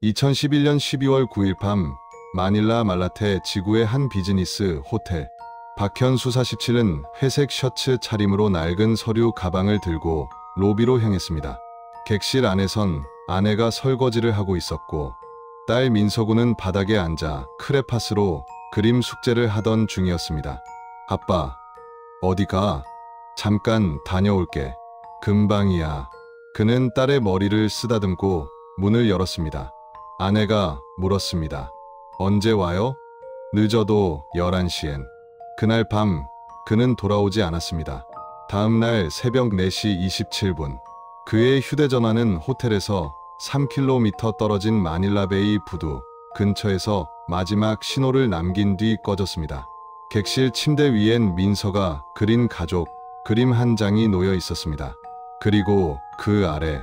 2011년 12월 9일 밤 마닐라 말라테 지구의 한 비즈니스 호텔. 박현수 47은 회색 셔츠 차림으로 낡은 서류 가방을 들고 로비로 향했습니다. 객실 안에선 아내가 설거지를 하고 있었고 딸 민서군은 바닥에 앉아 크레파스로 그림 숙제를 하던 중이었습니다. 아빠, 어디 가? 잠깐 다녀올게. 금방이야. 그는 딸의 머리를 쓰다듬고 문을 열었습니다. 아내가 물었습니다. 언제 와요? 늦어도 11시엔. 그날 밤 그는 돌아오지 않았습니다. 다음 날 새벽 4시 27분. 그의 휴대전화는 호텔에서 3km 떨어진 마닐라베이 부두 근처에서 마지막 신호를 남긴 뒤 꺼졌습니다. 객실 침대 위엔 민서가 그린 가족 그림 한 장이 놓여 있었습니다. 그리고 그 아래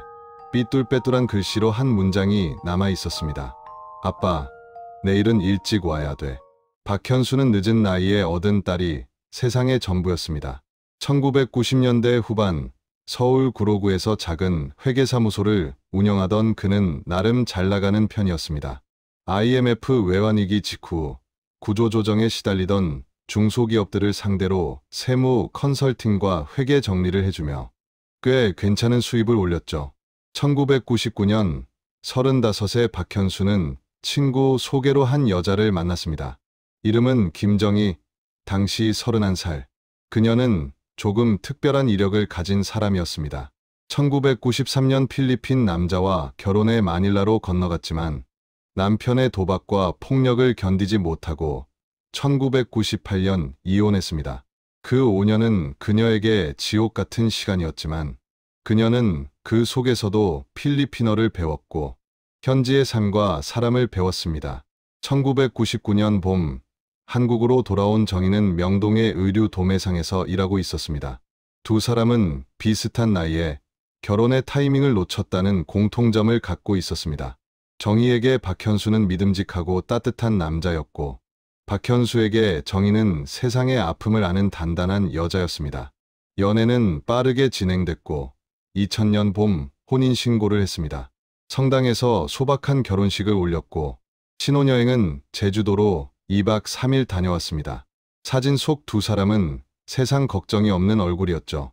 삐뚤빼뚤한 글씨로 한 문장이 남아 있었습니다. 아빠, 내일은 일찍 와야 돼. 박현수는 늦은 나이에 얻은 딸이 세상의 전부였습니다. 1990년대 후반 서울 구로구에서 작은 회계사무소를 운영하던 그는 나름 잘 나가는 편이었습니다. IMF 외환위기 직후 구조조정에 시달리던 중소기업들을 상대로 세무 컨설팅과 회계 정리를 해주며 꽤 괜찮은 수입을 올렸죠. 1999년 35세 박현수는 친구 소개로 한 여자를 만났습니다. 이름은 김정희, 당시 31살. 그녀는 조금 특별한 이력을 가진 사람이었습니다. 1993년 필리핀 남자와 결혼해 마닐라로 건너갔지만 남편의 도박과 폭력을 견디지 못하고 1998년 이혼했습니다. 그 5년은 그녀에게 지옥 같은 시간이었지만 그녀는 그 속에서도 필리핀어를 배웠고 현지의 삶과 사람을 배웠습니다. 1999년 봄 한국으로 돌아온 정희는 명동의 의류 도매상에서 일하고 있었습니다. 두 사람은 비슷한 나이에 결혼의 타이밍을 놓쳤다는 공통점을 갖고 있었습니다. 정희에게 박현수는 믿음직하고 따뜻한 남자였고 박현수에게 정희는 세상의 아픔을 아는 단단한 여자였습니다. 연애는 빠르게 진행됐고 2000년 봄 혼인신고를 했습니다. 성당에서 소박한 결혼식을 올렸고 신혼여행은 제주도로 2박 3일 다녀왔습니다. 사진 속 두 사람은 세상 걱정이 없는 얼굴이었죠.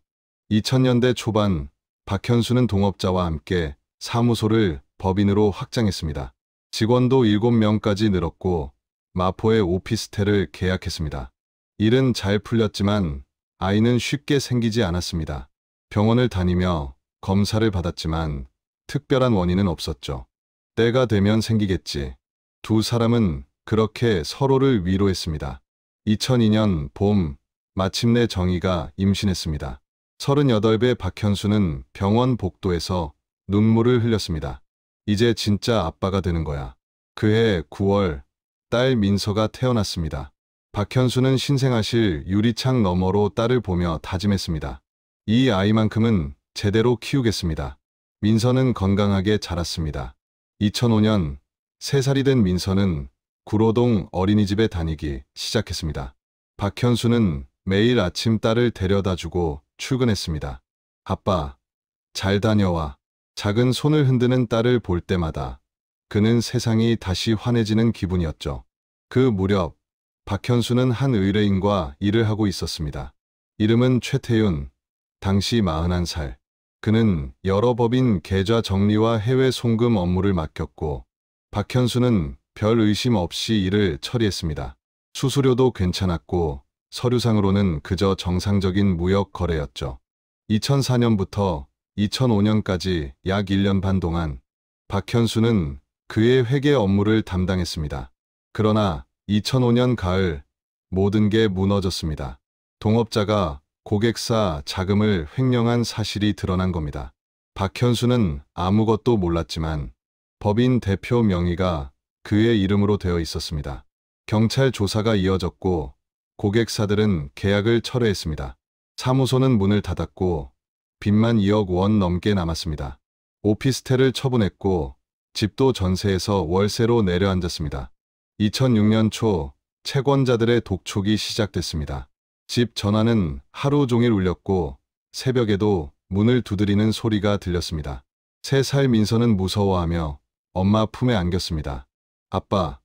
2000년대 초반 박현수는 동업자와 함께 사무소를 법인으로 확장했습니다. 직원도 7명까지 늘었고 마포의 오피스텔을 계약했습니다. 일은 잘 풀렸지만 아이는 쉽게 생기지 않았습니다. 병원을 다니며 검사를 받았지만 특별한 원인은 없었죠. 때가 되면 생기겠지. 두 사람은 그렇게 서로를 위로했습니다. 2002년 봄 마침내 정희가 임신했습니다. 38배 박현수는 병원 복도에서 눈물을 흘렸습니다. 이제 진짜 아빠가 되는 거야. 그해 9월 딸 민서가 태어났습니다. 박현수는 신생아실 유리창 너머로 딸을 보며 다짐했습니다. 이 아이만큼은 제대로 키우겠습니다. 민서는 건강하게 자랐습니다. 2005년 3살이 된 민서는 구로동 어린이집에 다니기 시작했습니다. 박현수는 매일 아침 딸을 데려다주고 출근했습니다. 아빠, 잘 다녀와. 작은 손을 흔드는 딸을 볼 때마다 그는 세상이 다시 환해지는 기분이었죠. 그 무렵 박현수는 한 의뢰인과 일을 하고 있었습니다. 이름은 최태윤, 당시 41살. 그는 여러 법인 계좌 정리와 해외 송금 업무를 맡겼고 박현수는 별 의심 없이 일을 처리했습니다. 수수료도 괜찮았고 서류상으로는 그저 정상적인 무역 거래였죠. 2004년부터 2005년까지 약 1년 반 동안 박현수는 그의 회계 업무를 담당했습니다. 그러나 2005년 가을 모든 게 무너졌습니다. 동업자가 고객사 자금을 횡령한 사실이 드러난 겁니다. 박현수는 아무것도 몰랐지만 법인 대표 명의가 그의 이름으로 되어 있었습니다. 경찰 조사가 이어졌고 고객사들은 계약을 철회했습니다. 사무소는 문을 닫았고 빚만 2억 원 넘게 남았습니다. 오피스텔을 처분했고 집도 전세에서 월세로 내려앉았습니다. 2006년 초 채권자들의 독촉이 시작됐습니다. 집 전화는 하루 종일 울렸고 새벽에도 문을 두드리는 소리가 들렸습니다. 3살 민서는 무서워하며 엄마 품에 안겼습니다. 아빠,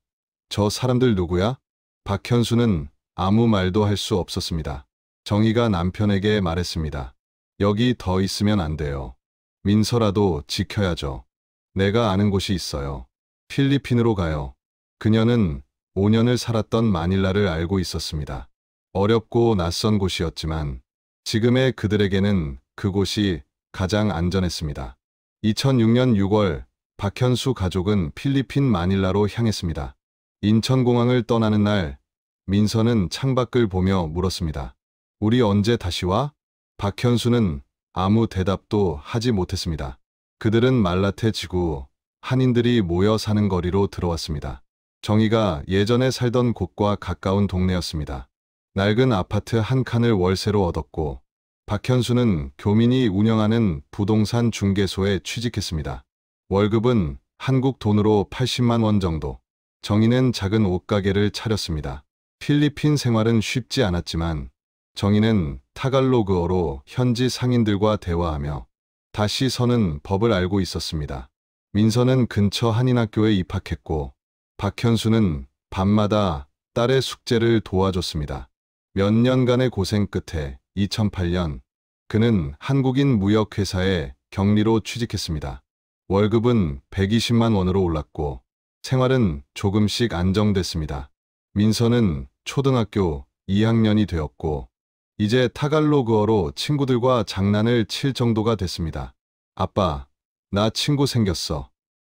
저 사람들 누구야? 박현수는 아무 말도 할 수 없었습니다. 정희가 남편에게 말했습니다. 여기 더 있으면 안 돼요. 민서라도 지켜야죠. 내가 아는 곳이 있어요. 필리핀으로 가요. 그녀는 5년을 살았던 마닐라를 알고 있었습니다. 어렵고 낯선 곳이었지만 지금의 그들에게는 그곳이 가장 안전했습니다. 2006년 6월 박현수 가족은 필리핀 마닐라로 향했습니다. 인천공항을 떠나는 날 민서는 창밖을 보며 물었습니다. 우리 언제 다시 와? 박현수는 아무 대답도 하지 못했습니다. 그들은 말라테 지구 한인들이 모여 사는 거리로 들어왔습니다. 정희가 예전에 살던 곳과 가까운 동네였습니다. 낡은 아파트 한 칸을 월세로 얻었고 박현수는 교민이 운영하는 부동산 중개소에 취직했습니다. 월급은 한국 돈으로 80만 원 정도. 정희는 작은 옷가게를 차렸습니다. 필리핀 생활은 쉽지 않았지만 정희는 타갈로그어로 현지 상인들과 대화하며 다시 서는 법을 알고 있었습니다. 민서는 근처 한인학교에 입학했고 박현수는 밤마다 딸의 숙제를 도와줬습니다. 몇 년간의 고생 끝에 2008년 그는 한국인 무역회사에 경리로 취직했습니다. 월급은 120만 원으로 올랐고 생활은 조금씩 안정됐습니다. 민서는 초등학교 2학년이 되었고 이제 타갈로그어로 친구들과 장난을 칠 정도가 됐습니다. 아빠, 나 친구 생겼어.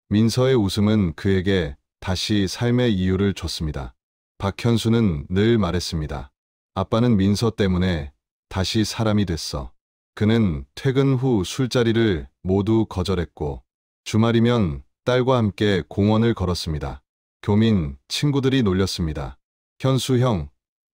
민서의 웃음은 그에게 다시 삶의 이유를 줬습니다. 박현수는 늘 말했습니다. 아빠는 민서 때문에 다시 사람이 됐어. 그는 퇴근 후 술자리를 모두 거절했고 주말이면 딸과 함께 공원을 걸었습니다. 교민 친구들이 놀렸습니다. 현수 형,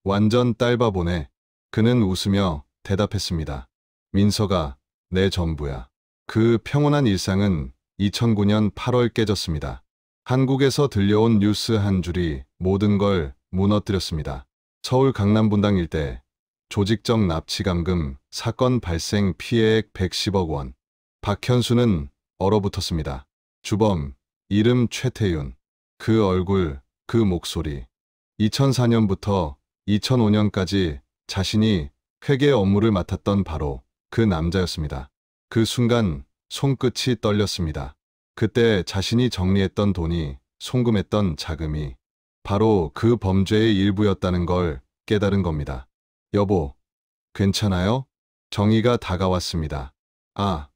완전 딸바보네. 그는 웃으며 대답했습니다. 민서가 내 전부야. 그 평온한 일상은 2009년 8월 깨졌습니다. 한국에서 들려온 뉴스 한 줄이 모든 걸 무너뜨렸습니다. 서울 강남분당 일대 조직적 납치 감금 사건 발생 피해액 110억 원. 박현수는 얼어붙었습니다. 주범, 이름 최태윤. 그 얼굴, 그 목소리. 2004년부터 2005년까지 자신이 회계 업무를 맡았던 바로 그 남자였습니다. 그 순간 손끝이 떨렸습니다. 그때 자신이 정리했던 돈이 송금했던 자금이 바로 그 범죄의 일부였다는 걸 깨달은 겁니다. 여보, 괜찮아요? 정희가 다가왔습니다. 아,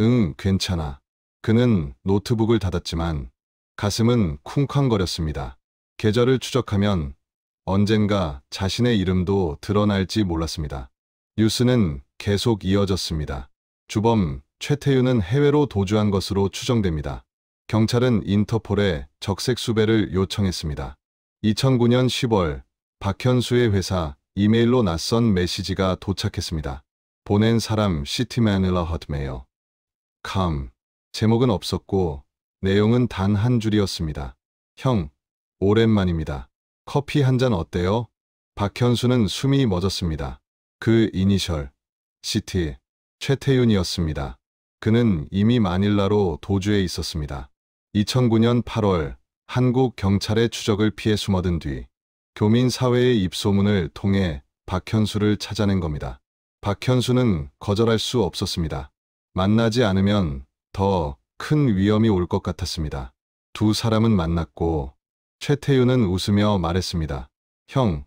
응, 괜찮아. 그는 노트북을 닫았지만 가슴은 쿵쾅거렸습니다. 계절을 추적하면 언젠가 자신의 이름도 드러날지 몰랐습니다. 뉴스는 계속 이어졌습니다. 주범 최태윤은 해외로 도주한 것으로 추정됩니다. 경찰은 인터폴에 적색 수배를 요청했습니다. 2009년 10월 박현수의 회사 이메일로 낯선 메시지가 도착했습니다. 보낸 사람 시티매닐러 헛메어. 캄. 제목은 없었고 내용은 단 한 줄이었습니다. 형, 오랜만입니다. 커피 한 잔 어때요? 박현수는 숨이 멎었습니다. 그 이니셜, 시티, 최태윤이었습니다. 그는 이미 마닐라로 도주해 있었습니다. 2009년 8월 한국 경찰의 추적을 피해 숨어든 뒤 교민 사회의 입소문을 통해 박현수를 찾아낸 겁니다. 박현수는 거절할 수 없었습니다. 만나지 않으면 더 큰 위험이 올 것 같았습니다. 두 사람은 만났고 최태윤은 웃으며 말했습니다. 형,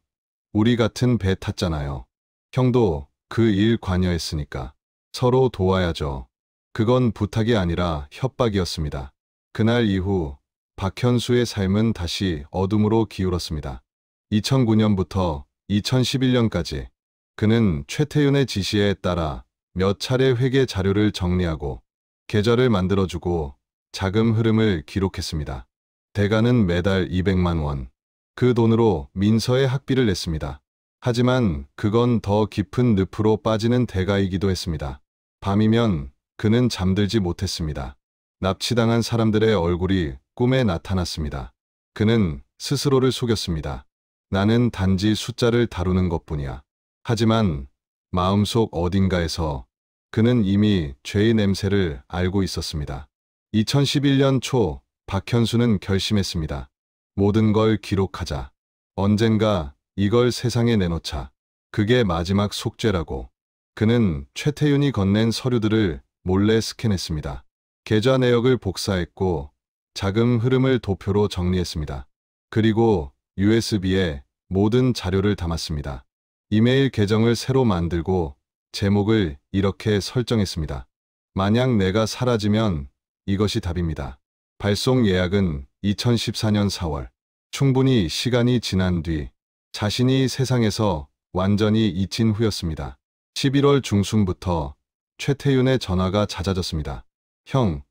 우리 같은 배 탔잖아요. 형도 그 일 관여했으니까 서로 도와야죠. 그건 부탁이 아니라 협박이었습니다. 그날 이후 박현수의 삶은 다시 어둠으로 기울었습니다. 2009년부터 2011년까지 그는 최태윤의 지시에 따라 몇 차례 회계 자료를 정리하고 계좌를 만들어주고 자금 흐름을 기록했습니다. 대가는 매달 200만 원. 그 돈으로 민서의 학비를 냈습니다. 하지만 그건 더 깊은 늪으로 빠지는 대가이기도 했습니다. 밤이면 그는 잠들지 못했습니다. 납치당한 사람들의 얼굴이 꿈에 나타났습니다. 그는 스스로를 속였습니다. 나는 단지 숫자를 다루는 것뿐이야. 하지만 마음속 어딘가에서 그는 이미 죄의 냄새를 알고 있었습니다. 2011년 초 박현수는 결심했습니다. 모든 걸 기록하자. 언젠가 이걸 세상에 내놓자. 그게 마지막 속죄라고. 그는 최태윤이 건넨 서류들을 몰래 스캔했습니다. 계좌 내역을 복사했고 자금 흐름을 도표로 정리했습니다. 그리고 USB에 모든 자료를 담았습니다. 이메일 계정을 새로 만들고 제목을 이렇게 설정했습니다. 만약 내가 사라지면 이것이 답입니다. 발송 예약은 2014년 4월. 충분히 시간이 지난 뒤 자신이 세상에서 완전히 잊힌 후였습니다. 11월 중순부터 최태윤의 전화가 잦아졌습니다. 형,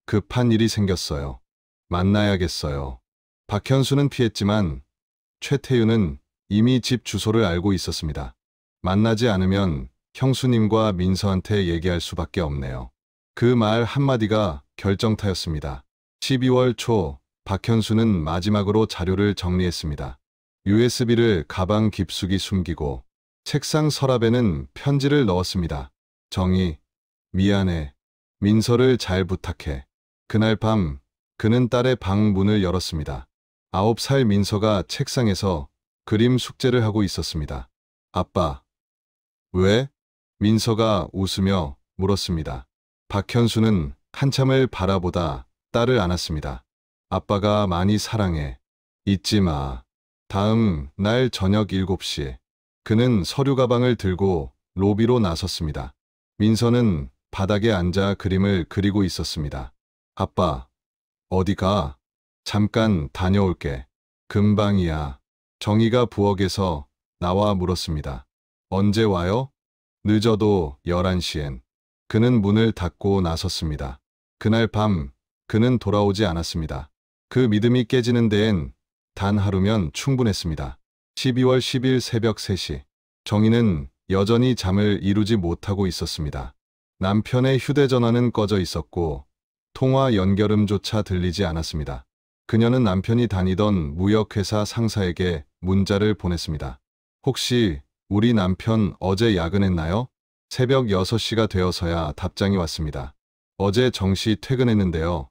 급한 일이 생겼어요. 만나야겠어요. 박현수는 피했지만 최태윤은 이미 집 주소를 알고 있었습니다. 만나지 않으면 형수님과 민서한테 얘기할 수밖에 없네요. 그 말 한마디가 결정타였습니다. 12월 초 박현수는 마지막으로 자료를 정리했습니다. USB를 가방 깊숙이 숨기고 책상 서랍에는 편지를 넣었습니다. 정희, 미안해. 민서를 잘 부탁해. 그날 밤 그는 딸의 방 문을 열었습니다. 9살 민서가 책상에서 그림 숙제를 하고 있었습니다. 아빠. 왜? 민서가 웃으며 물었습니다. 박현수는 한참을 바라보다 딸을 안았습니다. 아빠가 많이 사랑해. 잊지 마. 다음 날 저녁 7시. 그는 서류 가방을 들고 로비로 나섰습니다. 민서는 바닥에 앉아 그림을 그리고 있었습니다. 아빠, 어디 가? 잠깐 다녀올게. 금방이야. 정희가 부엌에서 나와 물었습니다. 언제 와요? 늦어도 11시엔. 그는 문을 닫고 나섰습니다. 그날 밤 그는 돌아오지 않았습니다. 그 믿음이 깨지는 데엔 단 하루면 충분했습니다. 12월 10일 새벽 3시. 정희는 여전히 잠을 이루지 못하고 있었습니다. 남편의 휴대전화는 꺼져 있었고 통화 연결음조차 들리지 않았습니다. 그녀는 남편이 다니던 무역회사 상사에게 문자를 보냈습니다. 혹시 우리 남편 어제 야근했나요? 새벽 6시가 되어서야 답장이 왔습니다. 어제 정시 퇴근했는데요.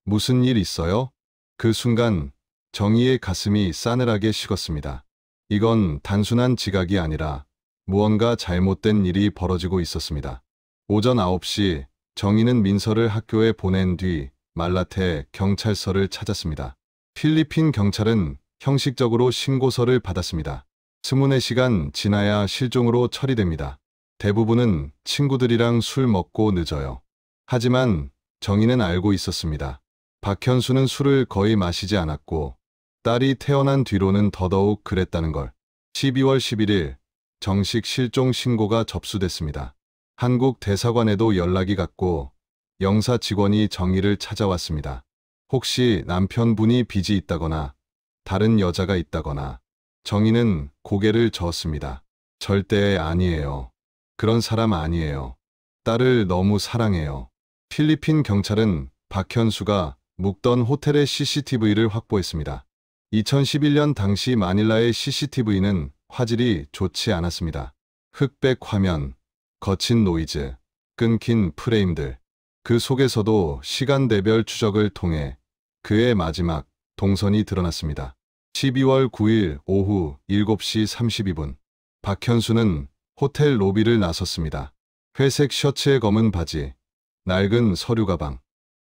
무슨 일 있어요? 그 순간 정희의 가슴이 싸늘하게 식었습니다. 이건 단순한 지각이 아니라 무언가 잘못된 일이 벌어지고 있었습니다. 오전 9시 정희는 민서를 학교에 보낸 뒤 말라테 경찰서를 찾았습니다. 필리핀 경찰은 형식적으로 신고서를 받았습니다. 24시간 지나야 실종으로 처리됩니다. 대부분은 친구들이랑 술 먹고 늦어요. 하지만 정희는 알고 있었습니다. 박현수는 술을 거의 마시지 않았고 딸이 태어난 뒤로는 더더욱 그랬다는 걸. 12월 11일 정식 실종 신고가 접수됐습니다. 한국 대사관에도 연락이 갔고 영사 직원이 정희를 찾아왔습니다. 혹시 남편분이 빚이 있다거나 다른 여자가 있다거나. 정희는 고개를 저었습니다. 절대 아니에요. 그런 사람 아니에요. 딸을 너무 사랑해요. 필리핀 경찰은 박현수가 묵던 호텔의 CCTV를 확보했습니다. 2011년 당시 마닐라의 CCTV는 화질이 좋지 않았습니다. 흑백 화면, 거친 노이즈, 끊긴 프레임들. 그 속에서도 시간대별 추적을 통해 그의 마지막 동선이 드러났습니다. 12월 9일 오후 7시 32분. 박현수는 호텔 로비를 나섰습니다. 회색 셔츠에 검은 바지, 낡은 서류 가방.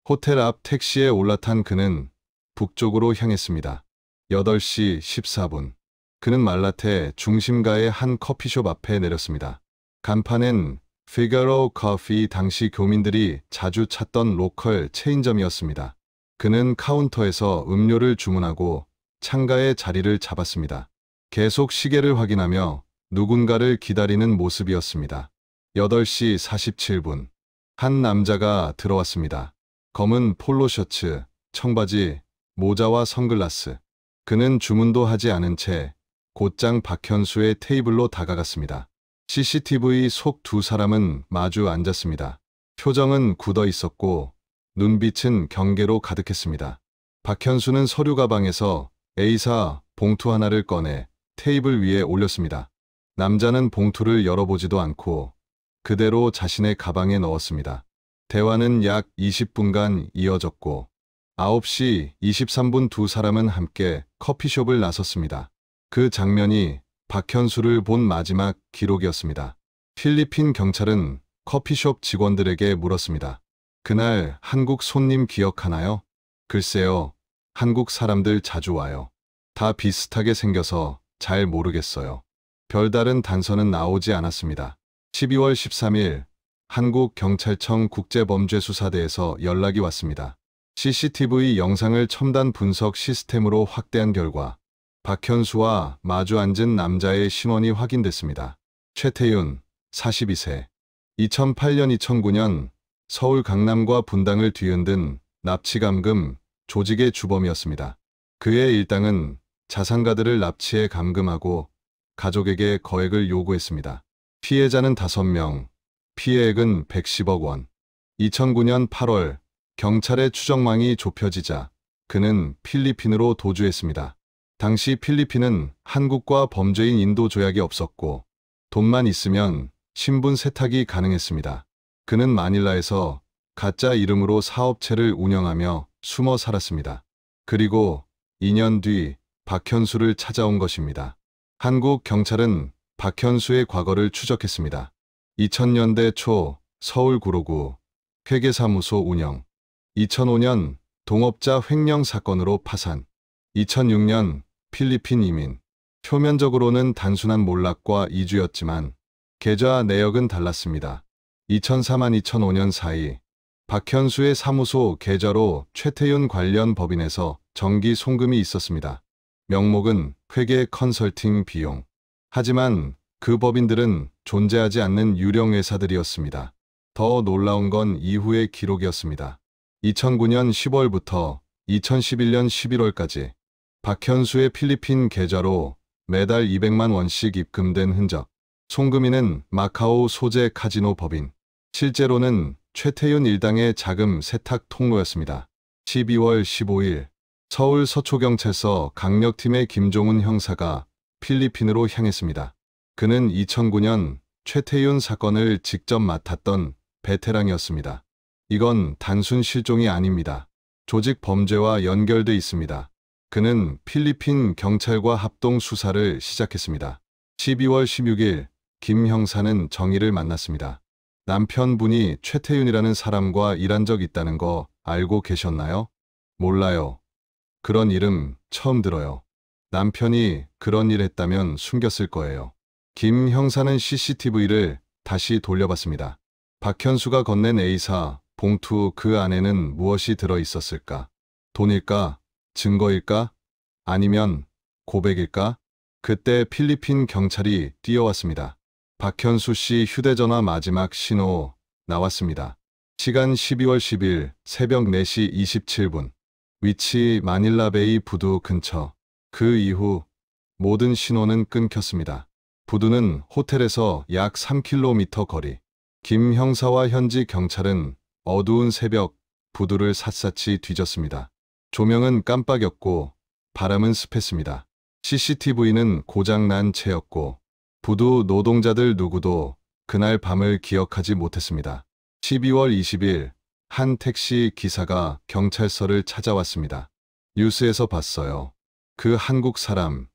호텔 앞 택시에 올라탄 그는 북쪽으로 향했습니다. 8시 14분. 그는 말라테 중심가의 한 커피숍 앞에 내렸습니다. 간판엔 피가로 커피, 당시 교민들이 자주 찾던 로컬 체인점이었습니다. 그는 카운터에서 음료를 주문하고 창가에 자리를 잡았습니다. 계속 시계를 확인하며 누군가를 기다리는 모습이었습니다. 8시 47분. 한 남자가 들어왔습니다. 검은 폴로 셔츠, 청바지, 모자와 선글라스. 그는 주문도 하지 않은 채 곧장 박현수의 테이블로 다가갔습니다. CCTV 속 두 사람은 마주 앉았습니다. 표정은 굳어 있었고 눈빛은 경계로 가득했습니다. 박현수는 서류 가방에서 A사 봉투 하나를 꺼내 테이블 위에 올렸습니다. 남자는 봉투를 열어보지도 않고 그대로 자신의 가방에 넣었습니다. 대화는 약 20분간 이어졌고 9시 23분 두 사람은 함께 커피숍을 나섰습니다. 그 장면이 박현수를 본 마지막 기록이었습니다. 필리핀 경찰은 커피숍 직원들에게 물었습니다. 그날 한국 손님 기억하나요? 글쎄요. 한국 사람들 자주 와요. 다 비슷하게 생겨서 잘 모르겠어요. 별다른 단서는 나오지 않았습니다. 12월 13일 한국경찰청 국제범죄수사대에서 연락이 왔습니다. CCTV 영상을 첨단 분석 시스템으로 확대한 결과 박현수와 마주 앉은 남자의 신원이 확인됐습니다. 최태윤, 42세. 2008년-2009년 서울 강남과 분당을 뒤흔든 납치감금 조직의 주범이었습니다. 그의 일당은 자산가들을 납치해 감금하고 가족에게 거액을 요구했습니다. 피해자는 5명, 피해액은 110억 원. 2009년 8월 경찰의 추정망이 좁혀지자 그는 필리핀으로 도주했습니다. 당시 필리핀은 한국과 범죄인 인도 조약이 없었고 돈만 있으면 신분 세탁이 가능했습니다. 그는 마닐라에서 가짜 이름으로 사업체를 운영하며 숨어 살았습니다. 그리고 2년 뒤 박현수를 찾아온 것입니다. 한국 경찰은 박현수의 과거를 추적했습니다. 2000년대 초 서울 구로구 회계사무소 운영, 2005년 동업자 횡령 사건으로 파산, 2006년 필리핀 이민. 표면적으로는 단순한 몰락과 이주였지만 계좌 내역은 달랐습니다. 2004-2005년 사이 박현수의 사무소 계좌로 최태윤 관련 법인에서 정기 송금이 있었습니다. 명목은 회계 컨설팅 비용. 하지만 그 법인들은 존재하지 않는 유령 회사들이었습니다. 더 놀라운 건 이후의 기록이었습니다. 2009년 10월부터 2011년 11월까지 박현수의 필리핀 계좌로 매달 200만 원씩 입금된 흔적. 송금인은 마카오 소재 카지노 법인. 실제로는 최태윤 일당의 자금 세탁 통로였습니다. 12월 15일 서울 서초경찰서 강력팀의 김종훈 형사가 필리핀으로 향했습니다. 그는 2009년 최태윤 사건을 직접 맡았던 베테랑이었습니다. 이건 단순 실종이 아닙니다. 조직 범죄와 연결돼 있습니다. 그는 필리핀 경찰과 합동 수사를 시작했습니다. 12월 16일 김 형사는 정의를 만났습니다. 남편분이 최태윤이라는 사람과 일한 적 있다는 거 알고 계셨나요? 몰라요. 그런 이름 처음 들어요. 남편이 그런 일 했다면 숨겼을 거예요. 김 형사는 CCTV를 다시 돌려봤습니다. 박현수가 건넨 A사 봉투 그 안에는 무엇이 들어 있었을까? 돈일까? 증거일까? 아니면 고백일까? 그때 필리핀 경찰이 뛰어왔습니다. 박현수 씨 휴대전화 마지막 신호 나왔습니다. 시간 12월 10일 새벽 4시 27분. 위치 마닐라베이 부두 근처. 그 이후 모든 신호는 끊겼습니다. 부두는 호텔에서 약 3km 거리. 김 형사와 현지 경찰은 어두운 새벽 부두를 샅샅이 뒤졌습니다. 조명은 깜빡였고 바람은 습했습니다. CCTV는 고장난 채였고 부두 노동자들 누구도 그날 밤을 기억하지 못했습니다. 12월 20일 한 택시 기사가 경찰서를 찾아왔습니다. 뉴스에서 봤어요. 그 한국 사람,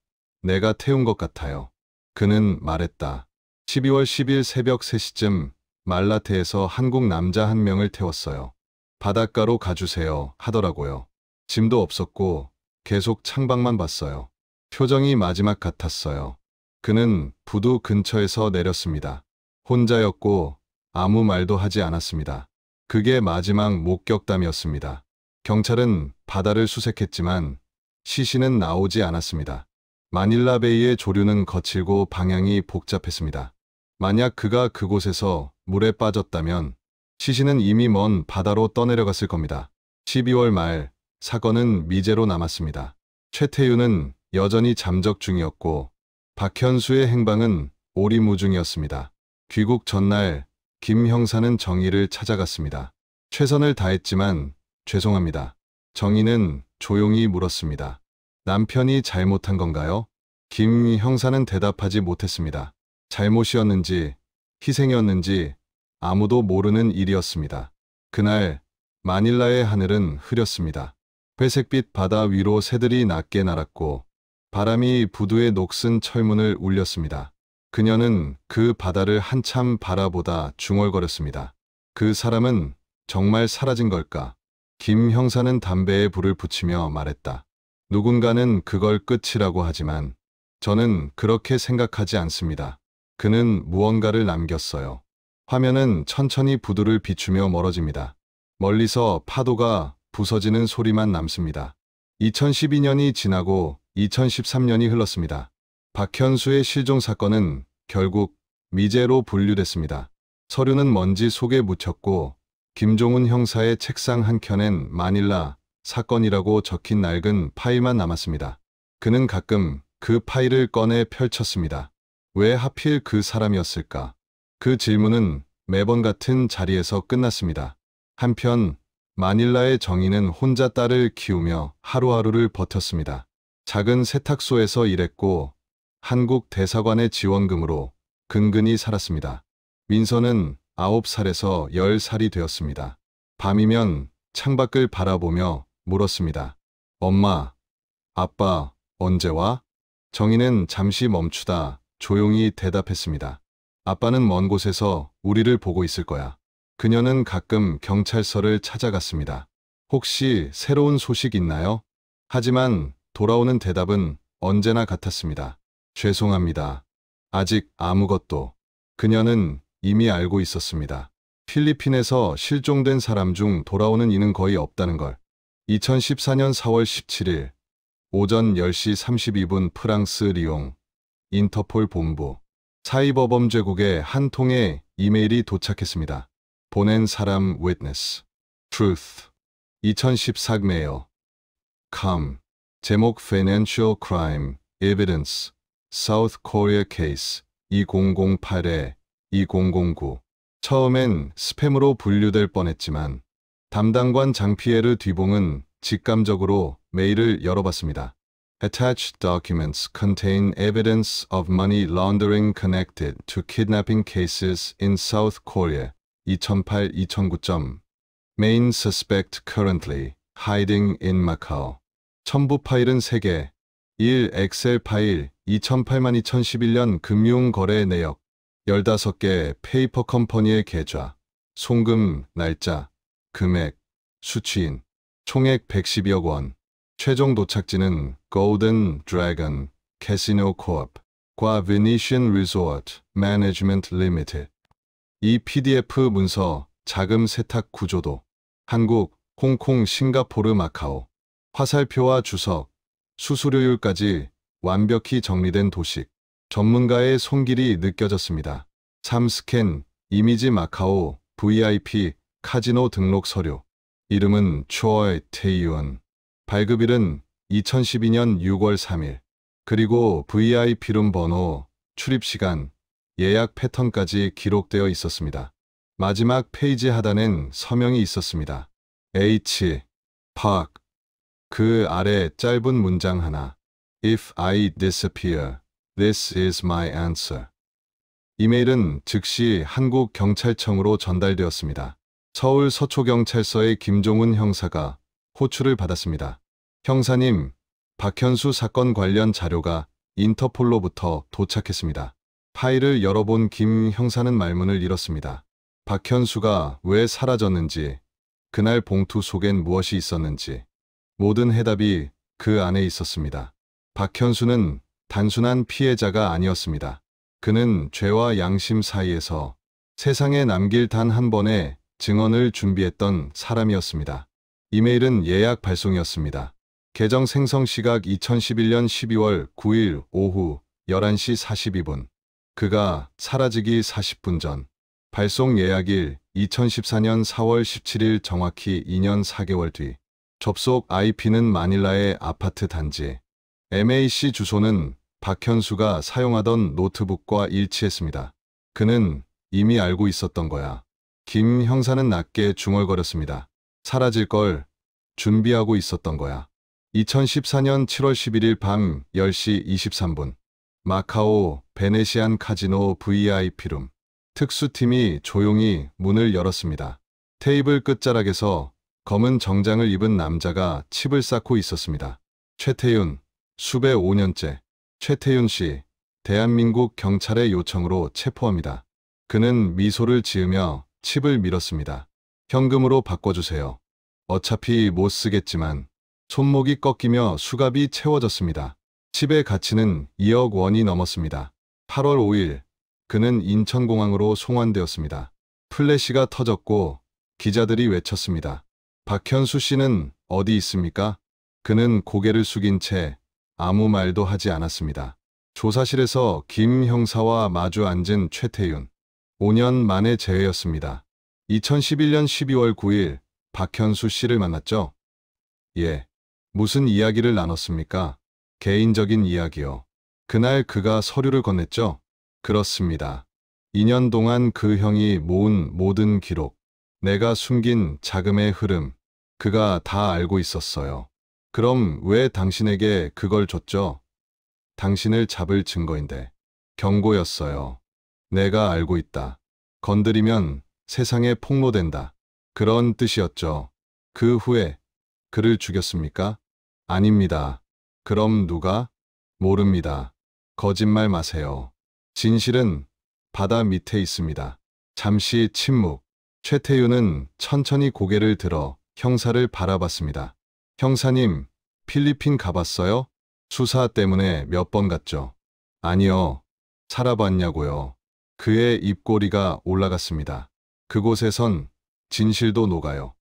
내가 태운 것 같아요. 그는 말했다. 12월 10일 새벽 3시쯤 말라테에서 한국 남자 한 명을 태웠어요. 바닷가로 가주세요 하더라고요. 짐도 없었고 계속 창밖만 봤어요. 표정이 마지막 같았어요. 그는 부두 근처에서 내렸습니다. 혼자였고 아무 말도 하지 않았습니다. 그게 마지막 목격담이었습니다. 경찰은 바다를 수색했지만 시신은 나오지 않았습니다. 마닐라베이의 조류는 거칠고 방향이 복잡했습니다. 만약 그가 그곳에서 물에 빠졌다면 시신은 이미 먼 바다로 떠내려갔을 겁니다. 12월 말 사건은 미제로 남았습니다. 최태윤은 여전히 잠적 중이었고 박현수의 행방은 오리무중이었습니다. 귀국 전날 김 형사는 정의를 찾아갔습니다. 최선을 다했지만 죄송합니다. 정의는 조용히 물었습니다. 남편이 잘못한 건가요? 김 형사는 대답하지 못했습니다. 잘못이었는지 희생이었는지 아무도 모르는 일이었습니다. 그날 마닐라의 하늘은 흐렸습니다. 회색빛 바다 위로 새들이 낮게 날았고 바람이 부두의 녹슨 철문을 울렸습니다. 그녀는 그 바다를 한참 바라보다 중얼거렸습니다. 그 사람은 정말 사라진 걸까? 김 형사는 담배에 불을 붙이며 말했다. 누군가는 그걸 끝이라고 하지만 저는 그렇게 생각하지 않습니다. 그는 무언가를 남겼어요. 화면은 천천히 부두를 비추며 멀어집니다. 멀리서 파도가 부서지는 소리만 남습니다. 2012년이 지나고 2013년이 흘렀습니다. 박현수의 실종 사건은 결국 미제로 분류됐습니다. 서류는 먼지 속에 묻혔고 김종훈 형사의 책상 한켠엔 마닐라 사건이라고 적힌 낡은 파일만 남았습니다. 그는 가끔 그 파일을 꺼내 펼쳤습니다. 왜 하필 그 사람이었을까? 그 질문은 매번 같은 자리에서 끝났습니다. 한편 마닐라의 정의는 혼자 딸을 키우며 하루하루를 버텼습니다. 작은 세탁소에서 일했고 한국 대사관의 지원금으로 근근히 살았습니다. 민서는 9살에서 10살이 되었습니다. 밤이면 창밖을 바라보며 물었습니다. 엄마, 아빠, 언제 와? 정희는 잠시 멈추다 조용히 대답했습니다. 아빠는 먼 곳에서 우리를 보고 있을 거야. 그녀는 가끔 경찰서를 찾아갔습니다. 혹시 새로운 소식 있나요? 하지만 돌아오는 대답은 언제나 같았습니다. 죄송합니다. 아직 아무것도. 그녀는 이미 알고 있었습니다. 필리핀에서 실종된 사람 중 돌아오는 이는 거의 없다는 걸. 2014년 4월 17일 오전 10시 32분 프랑스 리옹 인터폴 본부 사이버범죄국의 한 통의 이메일이 도착했습니다. 보낸 사람 witness truth 2014 메일 com 제목 financial crime evidence South Korea case 2008-2009 처음엔 스팸으로 분류될 뻔했지만 담당관 장피에르 뒤봉은 직감적으로 메일을 열어봤습니다. Attached documents contain evidence of money laundering connected to kidnapping cases in South Korea 2008-2009. Main suspect currently hiding in Macau. 첨부 파일은 3개. 1. 엑셀 파일 2008-2011년 금융거래 내역 15개 페이퍼 컴퍼니의 계좌, 송금, 날짜, 금액, 수취인, 총액 112억 원. 최종 도착지는 Golden Dragon Casino Corp과 Venetian Resort Management Limited. 이 PDF 문서, 자금 세탁 구조도, 한국, 홍콩, 싱가포르, 마카오, 화살표와 주석, 수수료율까지 완벽히 정리된 도식. 전문가의 손길이 느껴졌습니다. 3. 스캔, 이미지 마카오, VIP, 카지노 등록 서류. 이름은 초이 태이원. 발급일은 2012년 6월 3일. 그리고 VIP 룸 번호, 출입시간, 예약 패턴까지 기록되어 있었습니다. 마지막 페이지 하단엔 서명이 있었습니다. H. Park. 그 아래 짧은 문장 하나. If I disappear, this is my answer. 이메일은 즉시 한국 경찰청으로 전달되었습니다. 서울 서초경찰서의 김종훈 형사가 호출을 받았습니다. 형사님, 박현수 사건 관련 자료가 인터폴로부터 도착했습니다. 파일을 열어본 김 형사는 말문을 잃었습니다. 박현수가 왜 사라졌는지, 그날 봉투 속엔 무엇이 있었는지, 모든 해답이 그 안에 있었습니다. 박현수는 단순한 피해자가 아니었습니다. 그는 죄와 양심 사이에서 세상에 남길 단 한 번의 증언을 준비했던 사람이었습니다. 이메일은 예약 발송이었습니다. 계정 생성 시각 2011년 12월 9일 오후 11시 42분. 그가 사라지기 40분 전. 발송 예약일 2014년 4월 17일 정확히 2년 4개월 뒤. 접속 IP는 마닐라의 아파트 단지. MAC 주소는 박현수가 사용하던 노트북과 일치했습니다. 그는 이미 알고 있었던 거야. 김 형사는 낮게 중얼거렸습니다. 사라질 걸 준비하고 있었던 거야. 2014년 7월 11일 밤 10시 23분. 마카오 베네시안 카지노 VIP룸. 특수팀이 조용히 문을 열었습니다. 테이블 끝자락에서 검은 정장을 입은 남자가 칩을 쌓고 있었습니다. 최태윤, 수배 5년째. 최태윤 씨, 대한민국 경찰의 요청으로 체포합니다. 그는 미소를 지으며 칩을 밀었습니다. 현금으로 바꿔주세요. 어차피 못 쓰겠지만. 손목이 꺾이며 수갑이 채워졌습니다. 칩의 가치는 2억 원이 넘었습니다. 8월 5일, 그는 인천공항으로 송환되었습니다. 플래시가 터졌고 기자들이 외쳤습니다. 박현수 씨는 어디 있습니까? 그는 고개를 숙인 채 아무 말도 하지 않았습니다. 조사실에서 김 형사와 마주 앉은 최태윤. 5년 만의 재회였습니다. 2011년 12월 9일 박현수 씨를 만났죠? 예. 무슨 이야기를 나눴습니까? 개인적인 이야기요. 그날 그가 서류를 건넸죠? 그렇습니다. 2년 동안 그 형이 모은 모든 기록, 내가 숨긴 자금의 흐름, 그가 다 알고 있었어요. 그럼 왜 당신에게 그걸 줬죠? 당신을 잡을 증거인데. 경고였어요. 내가 알고 있다. 건드리면 세상에 폭로된다. 그런 뜻이었죠. 그 후에 그를 죽였습니까? 아닙니다. 그럼 누가? 모릅니다. 거짓말 마세요. 진실은 바다 밑에 있습니다. 잠시 침묵. 최태윤은 천천히 고개를 들어 형사를 바라봤습니다. 형사님, 필리핀 가봤어요? 수사 때문에 몇 번 갔죠? 아니요. 살아봤냐고요. 그의 입꼬리가 올라갔습니다. 그곳에선 진실도 녹아요.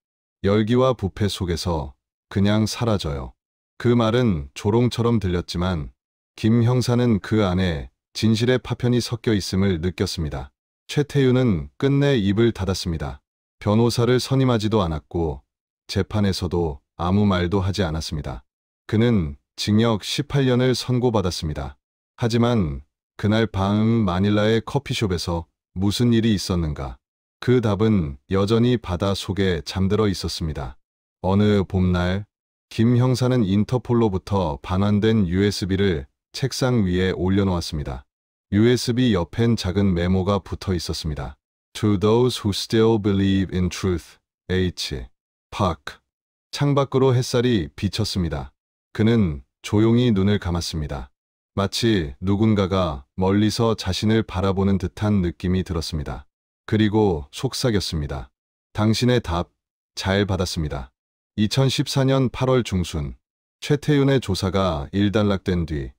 열기와 부패 속에서 그냥 사라져요. 그 말은 조롱처럼 들렸지만 김 형사는 그 안에 진실의 파편이 섞여 있음을 느꼈습니다. 최태윤은 끝내 입을 닫았습니다. 변호사를 선임하지도 않았고 재판에서도 아무 말도 하지 않았습니다. 그는 징역 18년을 선고받았습니다. 하지만 그날 밤 마닐라의 커피숍에서 무슨 일이 있었는가? 그 답은 여전히 바다 속에 잠들어 있었습니다. 어느 봄날 김 형사는 인터폴로부터 반환된 USB를 책상 위에 올려놓았습니다. USB 옆엔 작은 메모가 붙어 있었습니다. To those who still believe in truth, H. Park. 창밖으로 햇살이 비쳤습니다. 그는 조용히 눈을 감았습니다. 마치 누군가가 멀리서 자신을 바라보는 듯한 느낌이 들었습니다. 그리고 속삭였습니다. 당신의 답 잘 받았습니다. 2014년 8월 중순 최태윤의 조사가 일단락된 뒤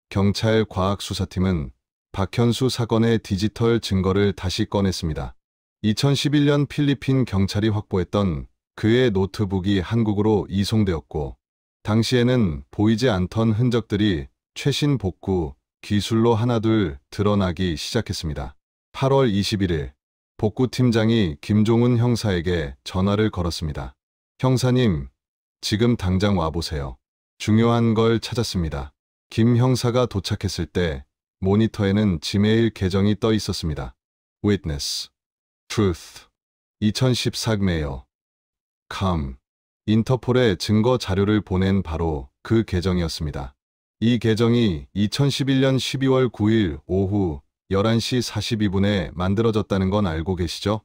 경찰 과학수사팀은 박현수 사건의 디지털 증거를 다시 꺼냈습니다. 2011년 필리핀 경찰이 확보했던 그의 노트북이 한국으로 이송되었고 당시에는 보이지 않던 흔적들이 최신 복구 기술로 하나둘 드러나기 시작했습니다. 8월 21일 복구팀장이 김종훈 형사에게 전화를 걸었습니다. 형사님, 지금 당장 와보세요. 중요한 걸 찾았습니다. 김 형사가 도착했을 때 모니터에는 지메일 계정이 떠 있었습니다. Witness. Truth. 2014 메일. Com. 인터폴에 증거 자료를 보낸 바로 그 계정이었습니다. 이 계정이 2011년 12월 9일 오후 11시 42분에 만들어졌다는 건 알고 계시죠?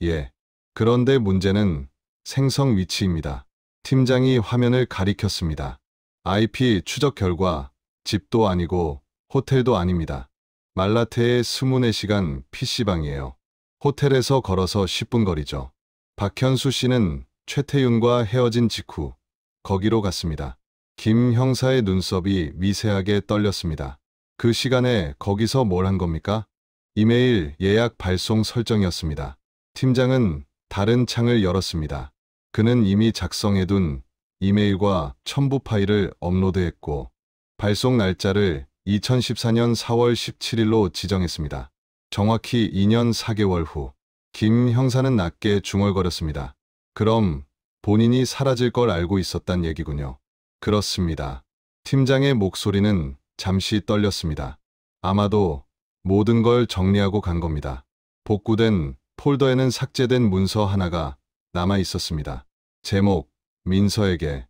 예. 그런데 문제는 생성 위치입니다. 팀장이 화면을 가리켰습니다. IP 추적 결과 집도 아니고 호텔도 아닙니다. 말라테의 24시간 PC방이에요. 호텔에서 걸어서 10분 거리죠. 박현수 씨는 최태윤과 헤어진 직후 거기로 갔습니다. 김 형사의 눈썹이 미세하게 떨렸습니다. 그 시간에 거기서 뭘 한 겁니까? 이메일 예약 발송 설정이었습니다. 팀장은 다른 창을 열었습니다. 그는 이미 작성해둔 이메일과 첨부 파일을 업로드했고 발송 날짜를 2014년 4월 17일로 지정했습니다. 정확히 2년 4개월 후 김 형사는 낮게 중얼거렸습니다. 그럼 본인이 사라질 걸 알고 있었단 얘기군요. 그렇습니다. 팀장의 목소리는 잠시 떨렸습니다. 아마도 모든 걸 정리하고 간 겁니다. 복구된 폴더에는 삭제된 문서 하나가 남아 있었습니다. 제목, 민서에게.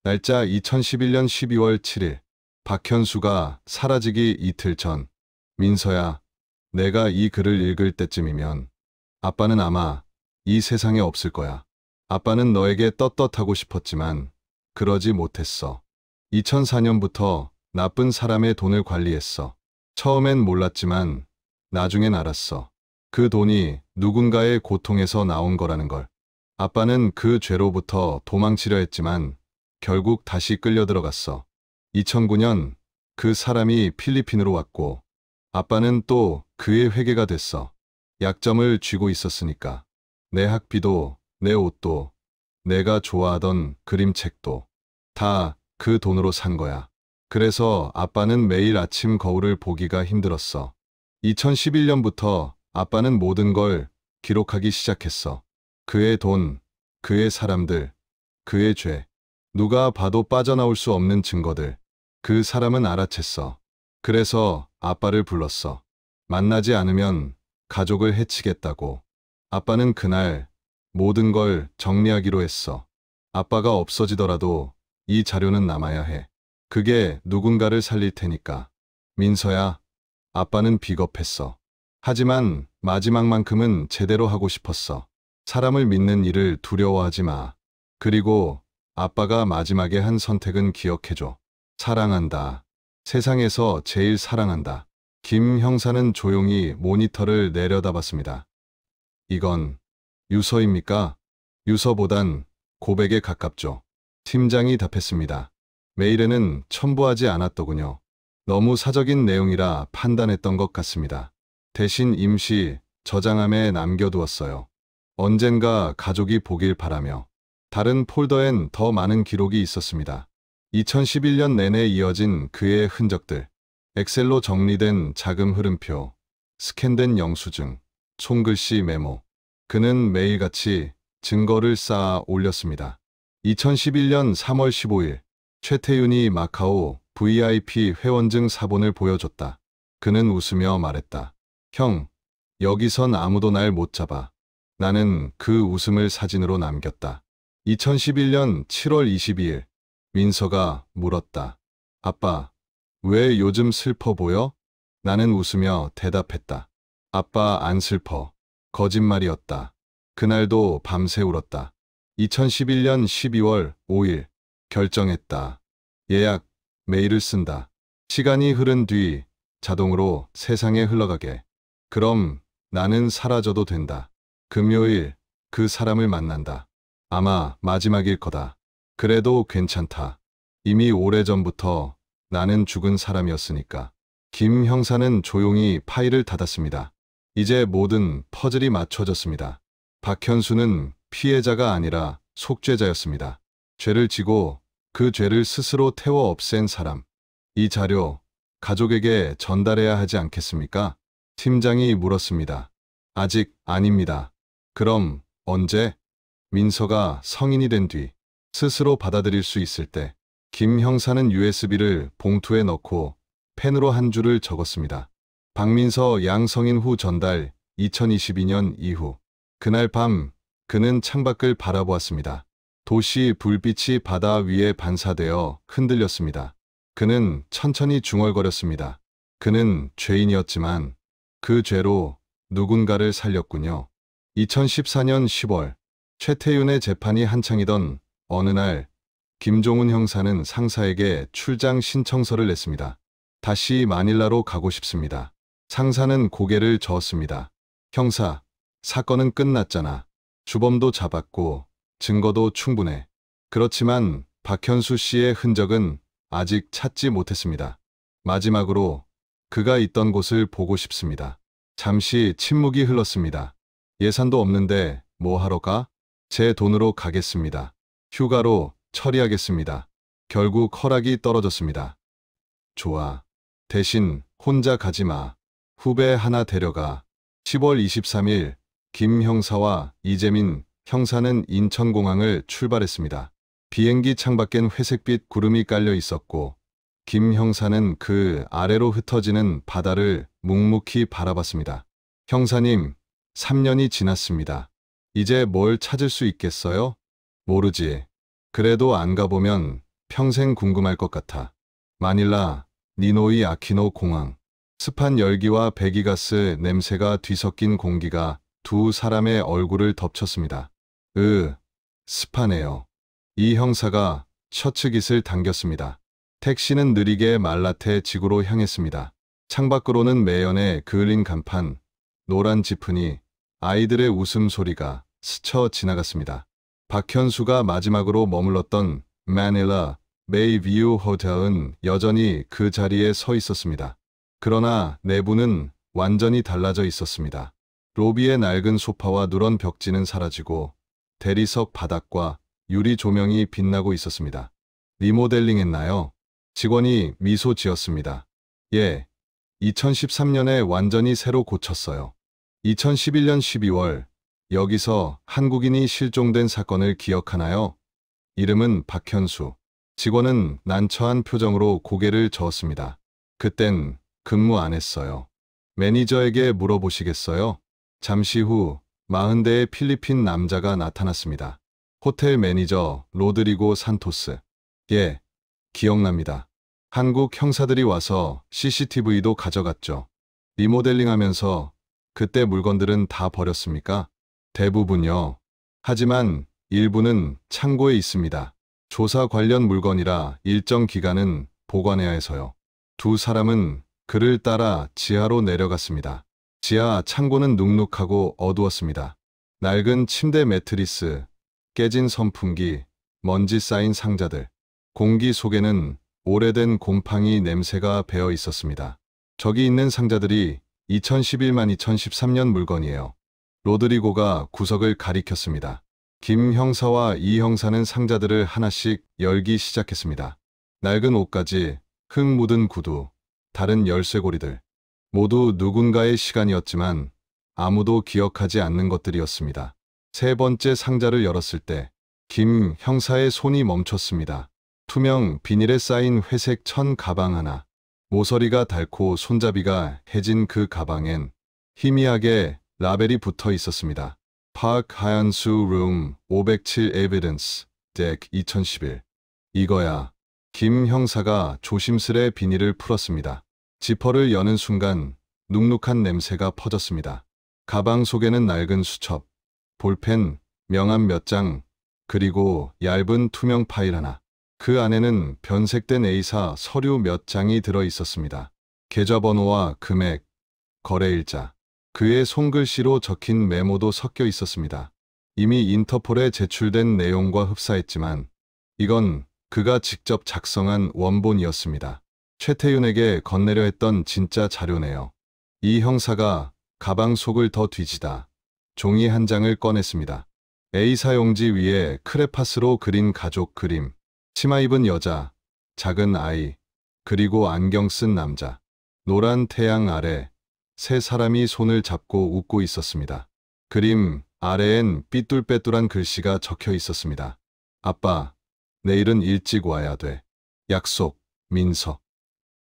날짜 2011년 12월 7일. 박현수가 사라지기 이틀 전. 민서야, 내가 이 글을 읽을 때쯤이면 아빠는 아마 이 세상에 없을 거야. 아빠는 너에게 떳떳하고 싶었지만 그러지 못했어. 2004년부터 나쁜 사람의 돈을 관리했어. 처음엔 몰랐지만 나중엔 알았어. 그 돈이 누군가의 고통에서 나온 거라는 걸. 아빠는 그 죄로부터 도망치려 했지만 결국 다시 끌려 들어갔어. 2009년 그 사람이 필리핀으로 왔고 아빠는 또 그의 회계가 됐어. 약점을 쥐고 있었으니까. 내 학비도, 내 옷도, 내가 좋아하던 그림책도 다 그 돈으로 산 거야. 그래서 아빠는 매일 아침 거울을 보기가 힘들었어. 2011년부터 아빠는 모든 걸 기록하기 시작했어. 그의 돈, 그의 사람들, 그의 죄. 누가 봐도 빠져나올 수 없는 증거들. 그 사람은 알아챘어. 그래서 아빠를 불렀어. 만나지 않으면 가족을 해치겠다고. 아빠는 그날 모든 걸 정리하기로 했어. 아빠가 없어지더라도 이 자료는 남아야 해. 그게 누군가를 살릴 테니까. 민서야, 아빠는 비겁했어. 하지만 마지막만큼은 제대로 하고 싶었어. 사람을 믿는 일을 두려워하지 마. 그리고 아빠가 마지막에 한 선택은 기억해줘. 사랑한다. 세상에서 제일 사랑한다. 김 형사는 조용히 모니터를 내려다봤습니다. 이건 유서입니까? 유서보단 고백에 가깝죠. 팀장이 답했습니다. 메일에는 첨부하지 않았더군요. 너무 사적인 내용이라 판단했던 것 같습니다. 대신 임시 저장함에 남겨두었어요. 언젠가 가족이 보길 바라며. 다른 폴더엔 더 많은 기록이 있었습니다. 2011년 내내 이어진 그의 흔적들, 엑셀로 정리된 자금 흐름표, 스캔된 영수증, 손글씨 메모. 그는 매일같이 증거를 쌓아 올렸습니다. 2011년 3월 15일, 최태윤이 마카오 VIP 회원증 사본을 보여줬다. 그는 웃으며 말했다. 형, 여기선 아무도 날 못 잡아. 나는 그 웃음을 사진으로 남겼다. 2011년 7월 22일, 민서가 물었다. 아빠, 왜 요즘 슬퍼 보여? 나는 웃으며 대답했다. 아빠 안 슬퍼. 거짓말이었다. 그날도 밤새 울었다. 2011년 12월 5일, 결정했다. 예약, 메일을 쓴다. 시간이 흐른 뒤 자동으로 세상에 흘러가게. 그럼 나는 사라져도 된다. 금요일, 그 사람을 만난다. 아마 마지막일 거다. 그래도 괜찮다. 이미 오래전부터 나는 죽은 사람이었으니까. 김 형사는 조용히 파일을 닫았습니다. 이제 모든 퍼즐이 맞춰졌습니다. 박현수는 피해자가 아니라 속죄자였습니다. 죄를 지고 그 죄를 스스로 태워 없앤 사람. 이 자료 가족에게 전달해야 하지 않겠습니까? 팀장이 물었습니다. 아직 아닙니다. 그럼 언제? 민서가 성인이 된 뒤 스스로 받아들일 수 있을 때. 김 형사는 USB를 봉투에 넣고 펜으로 한 줄을 적었습니다. 박민서 양성인 후 전달 2022년 이후. 그날 밤 그는 창밖을 바라보았습니다. 도시 불빛이 바다 위에 반사되어 흔들렸습니다. 그는 천천히 중얼거렸습니다. 그는 죄인이었지만 그 죄로 누군가를 살렸군요. 2014년 10월 최태윤의 재판이 한창이던 어느 날 김종훈 형사는 상사에게 출장 신청서를 냈습니다. 다시 마닐라로 가고 싶습니다. 상사는 고개를 저었습니다. 형사, 사건은 끝났잖아. 주범도 잡았고 증거도 충분해. 그렇지만 박현수 씨의 흔적은 아직 찾지 못했습니다. 마지막으로 그가 있던 곳을 보고 싶습니다. 잠시 침묵이 흘렀습니다. 예산도 없는데 뭐 하러 가? 제 돈으로 가겠습니다. 휴가로 처리하겠습니다. 결국 허락이 떨어졌습니다. 좋아. 대신 혼자 가지 마. 후배 하나 데려가. 10월 23일 김 형사와 이재민 형사는 인천공항을 출발했습니다. 비행기 창밖엔 회색빛 구름이 깔려 있었고 김 형사는 그 아래로 흩어지는 바다를 묵묵히 바라봤습니다. 형사님, 3년이 지났습니다. 이제 뭘 찾을 수 있겠어요? 모르지. 그래도 안 가보면 평생 궁금할 것 같아. 마닐라, 니노이 아키노 공항. 습한 열기와 배기가스 냄새가 뒤섞인 공기가 두 사람의 얼굴을 덮쳤습니다. 습하네요. 이 형사가 셔츠깃을 당겼습니다. 택시는 느리게 말라테 지구로 향했습니다. 창밖으로는 매연에 그을린 간판, 노란 지프니, 아이들의 웃음소리가 스쳐 지나갔습니다. 박현수가 마지막으로 머물렀던 마닐라 베이뷰 호텔은 여전히 그 자리에 서 있었습니다. 그러나 내부는 완전히 달라져 있었습니다. 로비의 낡은 소파와 누런 벽지는 사라지고 대리석 바닥과 유리 조명이 빛나고 있었습니다. 리모델링 했나요? 직원이 미소 지었습니다. 예, 2013년에 완전히 새로 고쳤어요. 2011년 12월, 여기서 한국인이 실종된 사건을 기억하나요? 이름은 박현수. 직원은 난처한 표정으로 고개를 저었습니다. 그땐 근무 안 했어요. 매니저에게 물어보시겠어요? 잠시 후 40대의 필리핀 남자가 나타났습니다. 호텔 매니저 로드리고 산토스. 예, 기억납니다. 한국 형사들이 와서 CCTV도 가져갔죠. 리모델링하면서 그때 물건들은 다 버렸습니까? 대부분요. 하지만 일부는 창고에 있습니다. 조사 관련 물건이라 일정 기간은 보관해야 해서요. 두 사람은 그를 따라 지하로 내려갔습니다. 지하 창고는 눅눅하고 어두웠습니다. 낡은 침대 매트리스, 깨진 선풍기, 먼지 쌓인 상자들. 공기 속에는 오래된 곰팡이 냄새가 배어 있었습니다. 저기 있는 상자들이 2011만 2013년 물건이에요. 로드리고가 구석을 가리켰습니다. 김 형사와 이 형사는 상자들을 하나씩 열기 시작했습니다. 낡은 옷가지, 흙 묻은 구두, 다른 열쇠고리들. 모두 누군가의 시간이었지만 아무도 기억하지 않는 것들이었습니다. 세 번째 상자를 열었을 때 김 형사의 손이 멈췄습니다. 투명 비닐에 쌓인 회색 천 가방 하나. 모서리가 닳고 손잡이가 해진 그 가방엔 희미하게 라벨이 붙어 있었습니다. 파크 하얀수 룸 507 에비던스 덱 2011. 이거야. 김 형사가 조심스레 비닐을 풀었습니다. 지퍼를 여는 순간 눅눅한 냄새가 퍼졌습니다. 가방 속에는 낡은 수첩, 볼펜, 명함 몇 장, 그리고 얇은 투명 파일 하나. 그 안에는 변색된 A사 서류 몇 장이 들어 있었습니다. 계좌번호와 금액, 거래일자. 그의 손글씨로 적힌 메모도 섞여 있었습니다. 이미 인터폴에 제출된 내용과 흡사했지만 이건 그가 직접 작성한 원본이었습니다. 최태윤에게 건네려 했던 진짜 자료네요. 이 형사가 가방 속을 더 뒤지다 종이 한 장을 꺼냈습니다. A사 용지 위에 크레파스로 그린 가족 그림, 치마 입은 여자, 작은 아이, 그리고 안경 쓴 남자. 노란 태양 아래 세 사람이 손을 잡고 웃고 있었습니다. 그림 아래엔 삐뚤빼뚤한 글씨가 적혀 있었습니다. 아빠, 내일은 일찍 와야 돼. 약속, 민서.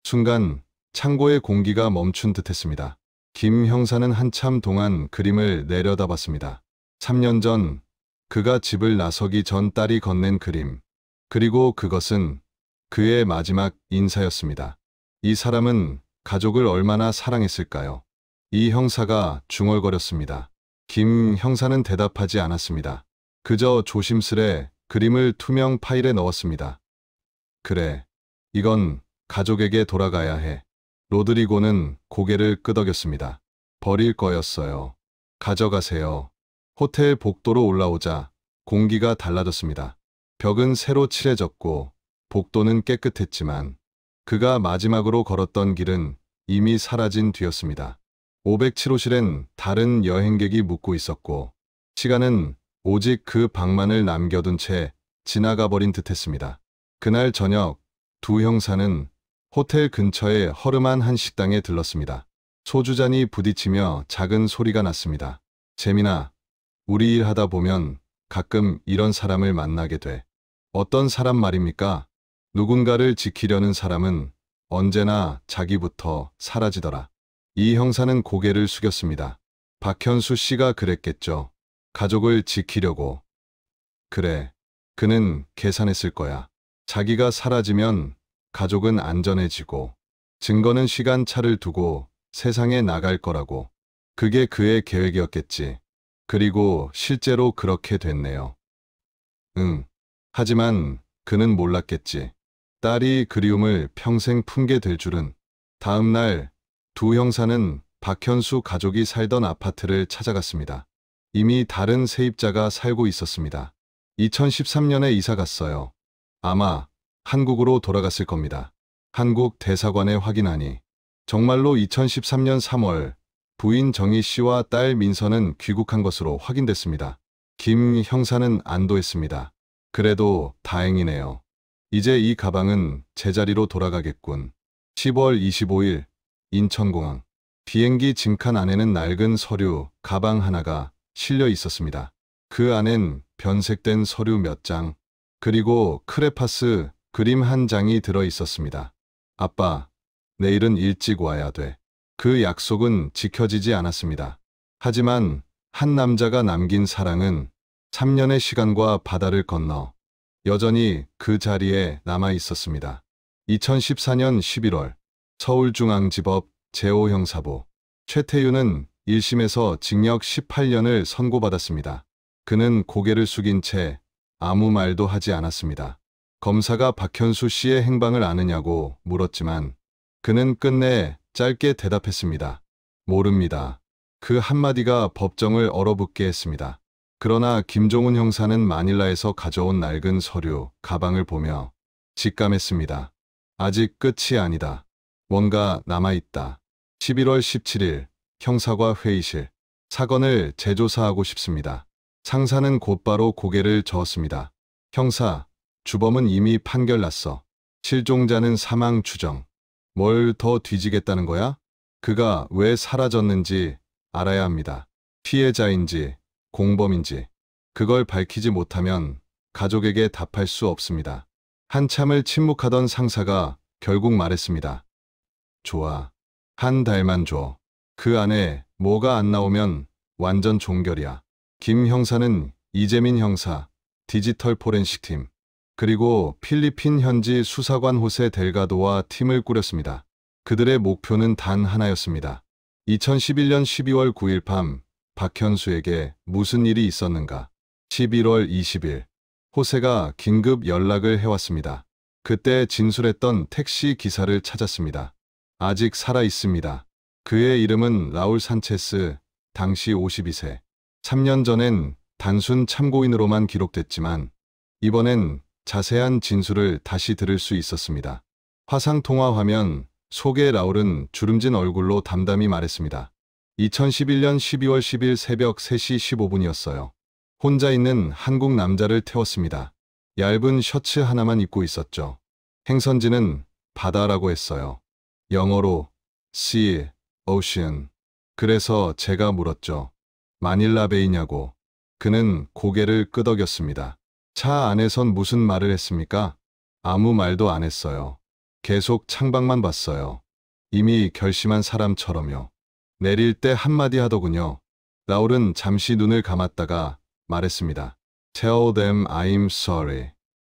순간 창고의 공기가 멈춘 듯했습니다. 김 형사는 한참 동안 그림을 내려다봤습니다. 3년 전 그가 집을 나서기 전 딸이 건넨 그림. 그리고 그것은 그의 마지막 인사였습니다. 이 사람은 가족을 얼마나 사랑했을까요? 이 형사가 중얼거렸습니다. 김 형사는 대답하지 않았습니다. 그저 조심스레 그림을 투명 파일에 넣었습니다. 그래, 이건 가족에게 돌아가야 해. 로드리고는 고개를 끄덕였습니다. 버릴 거였어요. 가져가세요. 호텔 복도로 올라오자 공기가 달라졌습니다. 벽은 새로 칠해졌고 복도는 깨끗했지만 그가 마지막으로 걸었던 길은 이미 사라진 뒤였습니다. 507호실엔 다른 여행객이 묵고 있었고 시간은 오직 그 방만을 남겨둔 채 지나가 버린 듯했습니다. 그날 저녁 두 형사는 호텔 근처의 허름한 한 식당에 들렀습니다. 소주잔이 부딪히며 작은 소리가 났습니다. 재민아, 우리 일하다 보면 가끔 이런 사람을 만나게 돼. 어떤 사람 말입니까? 누군가를 지키려는 사람은 언제나 자기부터 사라지더라. 이 형사는 고개를 숙였습니다. 박현수 씨가 그랬겠죠. 가족을 지키려고. 그래, 그는 계산했을 거야. 자기가 사라지면 가족은 안전해지고 증거는 시간차를 두고 세상에 나갈 거라고. 그게 그의 계획이었겠지. 그리고 실제로 그렇게 됐네요. 응. 하지만 그는 몰랐겠지. 딸이 그리움을 평생 품게 될 줄은. 다음 날 두 형사는 박현수 가족이 살던 아파트를 찾아갔습니다. 이미 다른 세입자가 살고 있었습니다. 2013년에 이사 갔어요. 아마 한국으로 돌아갔을 겁니다. 한국 대사관에 확인하니 정말로 2013년 3월 부인 정희 씨와 딸 민서는 귀국한 것으로 확인됐습니다. 김 형사는 안도했습니다. 그래도 다행이네요. 이제 이 가방은 제자리로 돌아가겠군. 10월 25일 인천공항. 비행기 짐칸 안에는 낡은 서류 가방 하나가 실려 있었습니다. 그 안엔 변색된 서류 몇 장, 그리고 크레파스 그림 한 장이 들어 있었습니다. 아빠, 내일은 일찍 와야 돼. 그 약속은 지켜지지 않았습니다. 하지만 한 남자가 남긴 사랑은 3년의 시간과 바다를 건너 여전히 그 자리에 남아 있었습니다. 2014년 11월 서울중앙지법 제5형사부 최태윤은 1심에서 징역 18년을 선고받았습니다. 그는 고개를 숙인 채 아무 말도 하지 않았습니다. 검사가 박현수 씨의 행방을 아느냐고 물었지만 그는 끝내 짧게 대답했습니다. 모릅니다. 그 한마디가 법정을 얼어붙게 했습니다. 그러나 김종훈 형사는 마닐라에서 가져온 낡은 서류, 가방을 보며 직감했습니다. 아직 끝이 아니다. 뭔가 남아있다. 11월 17일 형사과 회의실. 사건을 재조사하고 싶습니다. 상사는 곧바로 고개를 저었습니다. 형사, 주범은 이미 판결 났어. 실종자는 사망 추정. 뭘 더 뒤지겠다는 거야? 그가 왜 사라졌는지 알아야 합니다. 피해자인지 공범인지. 그걸 밝히지 못하면 가족에게 답할 수 없습니다. 한참을 침묵하던 상사가 결국 말했습니다. 좋아. 한 달만 줘. 그 안에 뭐가 안 나오면 완전 종결이야. 김 형사는 이재민 형사, 디지털 포렌식 팀, 그리고 필리핀 현지 수사관 호세 델가도와 팀을 꾸렸습니다. 그들의 목표는 단 하나였습니다. 2011년 12월 9일 밤 박현수에게 무슨 일이 있었는가? 11월 20일 호세가 긴급 연락을 해왔습니다. 그때 진술했던 택시 기사를 찾았습니다. 아직 살아 있습니다. 그의 이름은 라울 산체스, 당시 52세. 3년 전엔 단순 참고인으로만 기록됐지만 이번엔 자세한 진술을 다시 들을 수 있었습니다. 화상통화 화면 속의 라울은 주름진 얼굴로 담담히 말했습니다. 2011년 12월 10일 새벽 3시 15분이었어요. 혼자 있는 한국 남자를 태웠습니다. 얇은 셔츠 하나만 입고 있었죠. 행선지는 바다라고 했어요. 영어로 sea, ocean. 그래서 제가 물었죠. 마닐라 베이냐고. 그는 고개를 끄덕였습니다. 차 안에선 무슨 말을 했습니까? 아무 말도 안 했어요. 계속 창밖만 봤어요. 이미 결심한 사람처럼요. 내릴 때 한마디 하더군요. 라울은 잠시 눈을 감았다가 말했습니다. Tell them I'm sorry.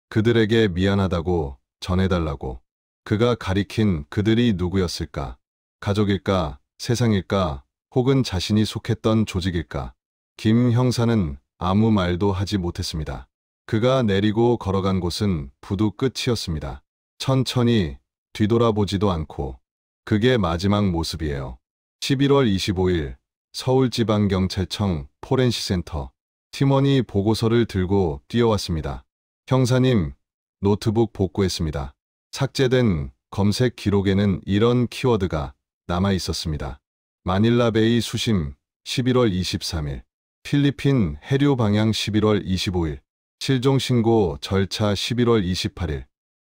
그들에게 미안하다고 전해달라고. 그가 가리킨 그들이 누구였을까? 가족일까? 세상일까? 혹은 자신이 속했던 조직일까? 김 형사는 아무 말도 하지 못했습니다. 그가 내리고 걸어간 곳은 부두 끝이었습니다. 천천히 뒤돌아보지도 않고. 그게 마지막 모습이에요. 11월 25일 서울지방경찰청 포렌식센터. 팀원이 보고서를 들고 뛰어왔습니다. 형사님, 노트북 복구했습니다. 삭제된 검색 기록에는 이런 키워드가 남아 있었습니다. 마닐라베이 수심 11월 23일, 필리핀 해류 방향 11월 25일, 실종신고 절차 11월 28일,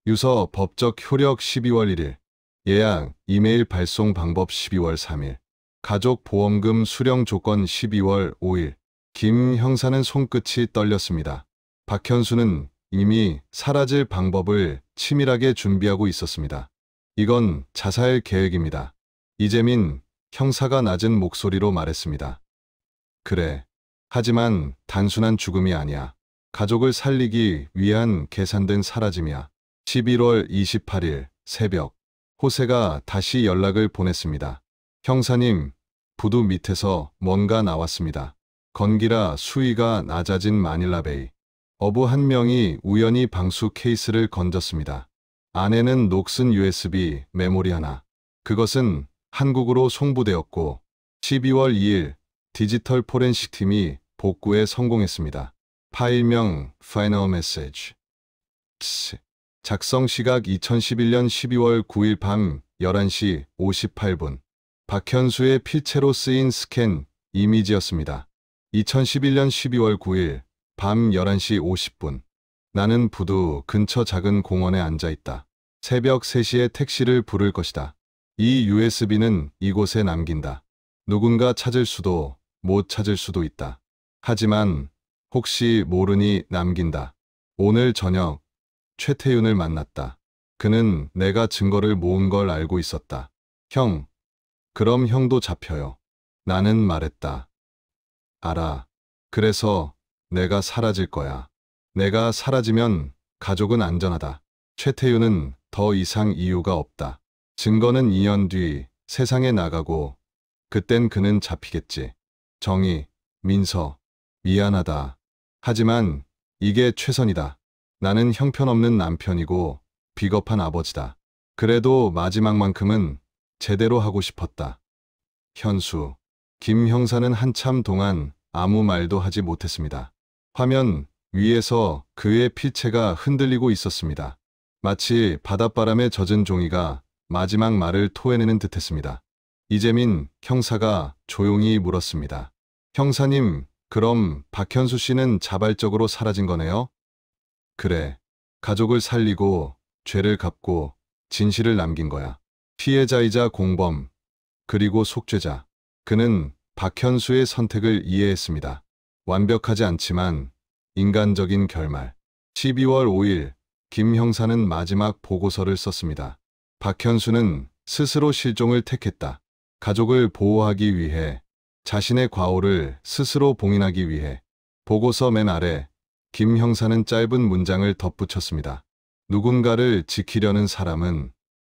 유서 법적 효력 12월 1일, 예약 이메일 발송 방법 12월 3일, 가족 보험금 수령 조건 12월 5일. 김 형사는 손끝이 떨렸습니다. 박현수는 이미 사라질 방법을 치밀하게 준비하고 있었습니다. 이건 자살 계획입니다. 이재민 형사가 낮은 목소리로 말했습니다. 그래. 하지만 단순한 죽음이 아니야. 가족을 살리기 위한 계산된 사라짐이야. 11월 28일 새벽 호세가 다시 연락을 보냈습니다. 형사님, 부두 밑에서 뭔가 나왔습니다. 건기라 수위가 낮아진 마닐라베이. 어부 한 명이 우연히 방수 케이스를 건졌습니다. 안에는 녹슨 USB 메모리 하나. 그것은 한국으로 송부되었고 12월 2일 디지털 포렌식 팀이 복구에 성공했습니다. 파일명 Final Message. 작성 시각 2011년 12월 9일 밤 11시 58분. 박현수의 필체로 쓰인 스캔 이미지였습니다. 2011년 12월 9일 밤 11시 50분. 나는 부두 근처 작은 공원에 앉아 있다. 새벽 3시에 택시를 부를 것이다. 이 USB는 이곳에 남긴다. 누군가 찾을 수도 못 찾을 수도 있다. 하지만 혹시 모르니 남긴다. 오늘 저녁 최태윤을 만났다. 그는 내가 증거를 모은 걸 알고 있었다. 형, 그럼 형도 잡혀요. 나는 말했다. 알아. 그래서 내가 사라질 거야. 내가 사라지면 가족은 안전하다. 최태윤은 더 이상 이유가 없다. 증거는 2년 뒤 세상에 나가고 그땐 그는 잡히겠지. 정희, 민서, 미안하다. 하지만 이게 최선이다. 나는 형편없는 남편이고 비겁한 아버지다. 그래도 마지막만큼은 제대로 하고 싶었다. 현수, 김 형사는 한참 동안 아무 말도 하지 못했습니다. 화면 위에서 그의 필체가 흔들리고 있었습니다. 마치 바닷바람에 젖은 종이가 마지막 말을 토해내는 듯했습니다. 이재민 형사가 조용히 물었습니다. 형사님, 그럼 박현수 씨는 자발적으로 사라진 거네요? 그래. 가족을 살리고 죄를 갚고 진실을 남긴 거야. 피해자이자 공범, 그리고 속죄자. 그는 박현수의 선택을 이해했습니다. 완벽하지 않지만 인간적인 결말. 12월 5일 김 형사는 마지막 보고서를 썼습니다. 박현수는 스스로 실종을 택했다. 가족을 보호하기 위해, 자신의 과오를 스스로 봉인하기 위해. 보고서 맨 아래 김 형사는 짧은 문장을 덧붙였습니다. 누군가를 지키려는 사람은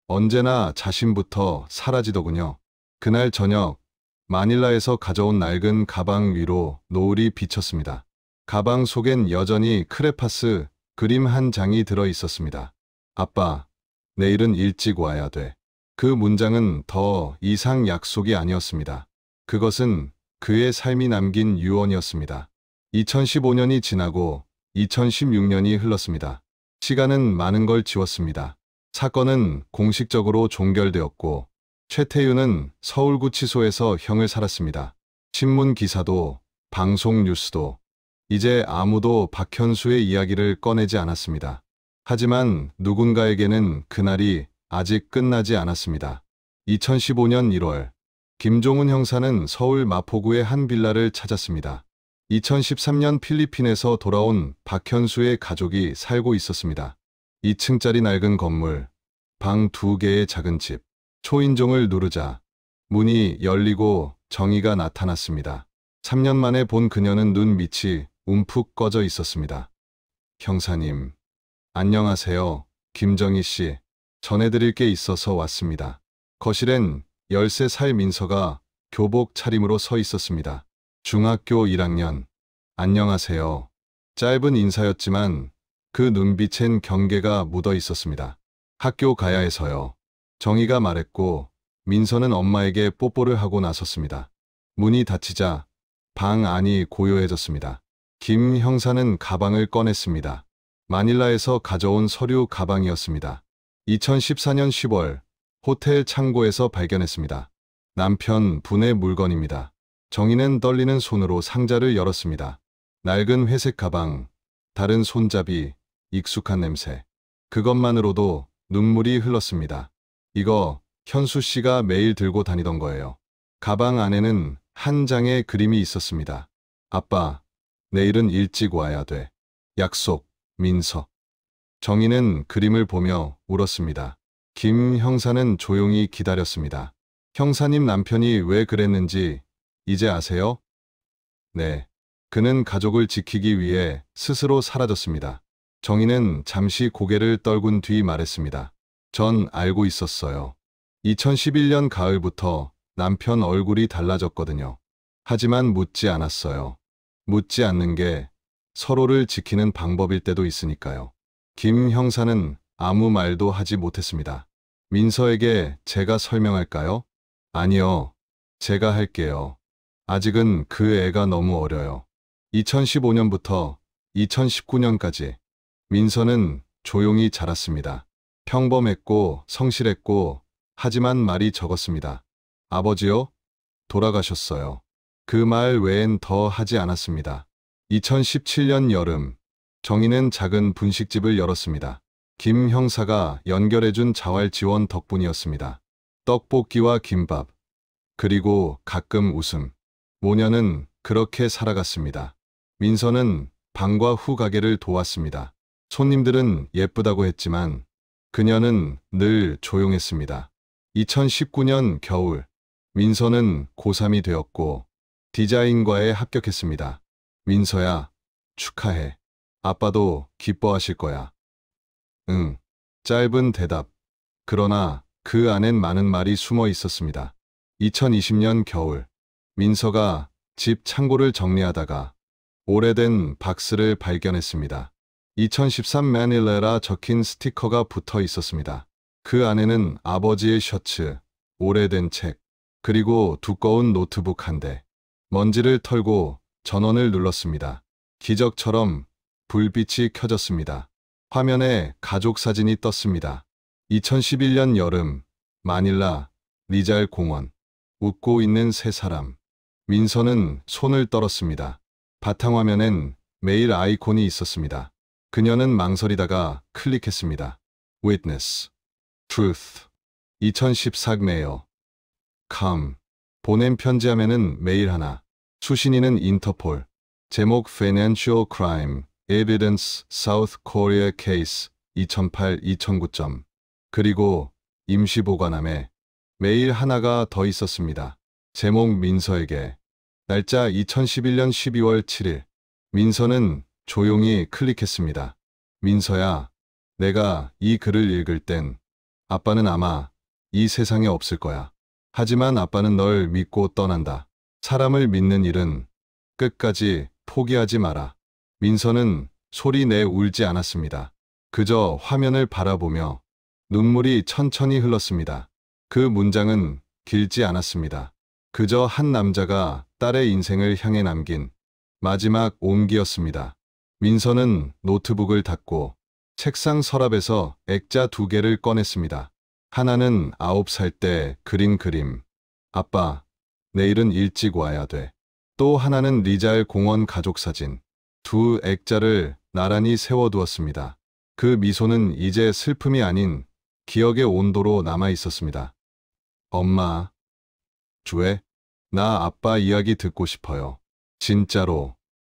언제나 자신부터 사라지더군요. 그날 저녁 마닐라에서 가져온 낡은 가방 위로 노을이 비쳤습니다. 가방 속엔 여전히 크레파스 그림 한 장이 들어 있었습니다. 아빠, 내일은 일찍 와야 돼. 그 문장은 더 이상 약속이 아니었습니다. 그것은 그의 삶이 남긴 유언이었습니다. 2015년이 지나고 2016년이 흘렀습니다. 시간은 많은 걸 지웠습니다. 사건은 공식적으로 종결되었고 최태윤은 서울구치소에서 형을 살았습니다. 신문 기사도 방송 뉴스도 이제 아무도 박현수의 이야기를 꺼내지 않았습니다. 하지만 누군가에게는 그날이 아직 끝나지 않았습니다. 2015년 1월 김종훈 형사는 서울 마포구의 한 빌라를 찾았습니다. 2013년 필리핀에서 돌아온 박현수의 가족이 살고 있었습니다. 2층짜리 낡은 건물, 방 2개의 작은 집. 초인종을 누르자 문이 열리고 정희가 나타났습니다. 3년 만에 본 그녀는 눈 밑이 움푹 꺼져 있었습니다. 형사님, 안녕하세요. 김정희 씨. 전해드릴 게 있어서 왔습니다. 거실엔 13살 민서가 교복 차림으로 서 있었습니다. 중학교 1학년. 안녕하세요. 짧은 인사였지만 그 눈빛엔 경계가 묻어 있었습니다. 학교 가야 해서요. 정희가 말했고 민서는 엄마에게 뽀뽀를 하고 나섰습니다. 문이 닫히자 방 안이 고요해졌습니다. 김 형사는 가방을 꺼냈습니다. 마닐라에서 가져온 서류 가방이었습니다. 2014년 10월 호텔 창고에서 발견했습니다. 남편 분의 물건입니다. 정희는 떨리는 손으로 상자를 열었습니다. 낡은 회색 가방, 다른 손잡이, 익숙한 냄새. 그것만으로도 눈물이 흘렀습니다. 이거 현수 씨가 매일 들고 다니던 거예요. 가방 안에는 한 장의 그림이 있었습니다. 아빠, 내일은 일찍 와야 돼. 약속, 민서. 정희는 그림을 보며 울었습니다. 김 형사는 조용히 기다렸습니다. 형사님 남편이 왜 그랬는지 이제 아세요? 네. 그는 가족을 지키기 위해 스스로 사라졌습니다. 정희는 잠시 고개를 떨군 뒤 말했습니다. 전 알고 있었어요. 2011년 가을부터 남편 얼굴이 달라졌거든요. 하지만 묻지 않았어요. 묻지 않는 게 서로를 지키는 방법일 때도 있으니까요. 김 형사는 아무 말도 하지 못했습니다. 민서에게 제가 설명할까요? 아니요. 제가 할게요. 아직은 그 애가 너무 어려요. 2015년부터 2019년까지 민서는 조용히 자랐습니다. 평범했고 성실했고 하지만 말이 적었습니다. 아버지요? 돌아가셨어요. 그 말 외엔 더 하지 않았습니다. 2017년 여름, 정희는 작은 분식집을 열었습니다. 김 형사가 연결해준 자활 지원 덕분이었습니다. 떡볶이와 김밥, 그리고 가끔 웃음. 5년은 그렇게 살아갔습니다. 민서는 방과 후 가게를 도왔습니다. 손님들은 예쁘다고 했지만 그녀는 늘 조용했습니다. 2019년 겨울, 민서는 고3이 되었고 디자인과에 합격했습니다. 민서야, 축하해. 아빠도 기뻐하실 거야. 응. 짧은 대답. 그러나 그 안엔 많은 말이 숨어 있었습니다. 2020년 겨울, 민서가 집 창고를 정리하다가 오래된 박스를 발견했습니다. 2013 매닐레라 적힌 스티커가 붙어 있었습니다. 그 안에는 아버지의 셔츠, 오래된 책, 그리고 두꺼운 노트북 한 대. 먼지를 털고 전원을 눌렀습니다. 기적처럼 불빛이 켜졌습니다. 화면에 가족 사진이 떴습니다. 2011년 여름, 마닐라, 리잘 공원. 웃고 있는 세 사람. 민서는 손을 떨었습니다. 바탕화면엔 메일 아이콘이 있었습니다. 그녀는 망설이다가 클릭했습니다. Witness. Truth. 2014 메어. Come. 보낸 편지함에는 메일 하나. 수신인은 인터폴. 제목 Financial Crime. Evidence South Korea Case 2008-2009점. 그리고 임시보관함에 메일 하나가 더 있었습니다. 제목 민서에게. 날짜 2011년 12월 7일. 민서는 조용히 클릭했습니다. 민서야, 내가 이 글을 읽을 땐 아빠는 아마 이 세상에 없을 거야. 하지만 아빠는 널 믿고 떠난다. 사람을 믿는 일은 끝까지 포기하지 마라. 민서는 소리 내 울지 않았습니다. 그저 화면을 바라보며 눈물이 천천히 흘렀습니다. 그 문장은 길지 않았습니다. 그저 한 남자가 딸의 인생을 향해 남긴 마지막 온기였습니다. 민서는 노트북을 닫고 책상 서랍에서 액자 2개를 꺼냈습니다. 하나는 9살 때 그린 그림. 아빠, 내일은 일찍 와야 돼. 또 하나는 리잘 공원 가족 사진. 두 액자를 나란히 세워두었습니다. 그 미소는 이제 슬픔이 아닌 기억의 온도로 남아 있었습니다. 엄마, 주에, 나 아빠 이야기 듣고 싶어요. 진짜로.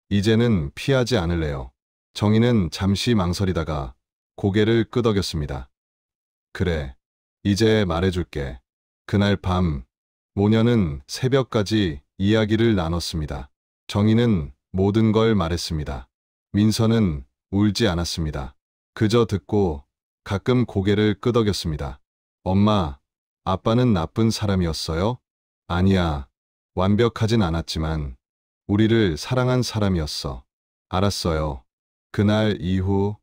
이제는 피하지 않을래요. 정희는 잠시 망설이다가 고개를 끄덕였습니다. 그래, 이제 말해줄게. 그날 밤, 모녀는 새벽까지 이야기를 나눴습니다. 정희는 모든 걸 말했습니다. 민서는 울지 않았습니다. 그저 듣고 가끔 고개를 끄덕였습니다. 엄마, 아빠는 나쁜 사람이었어요? 아니야. 완벽하진 않았지만 우리를 사랑한 사람이었어. 알았어요. 그날 이후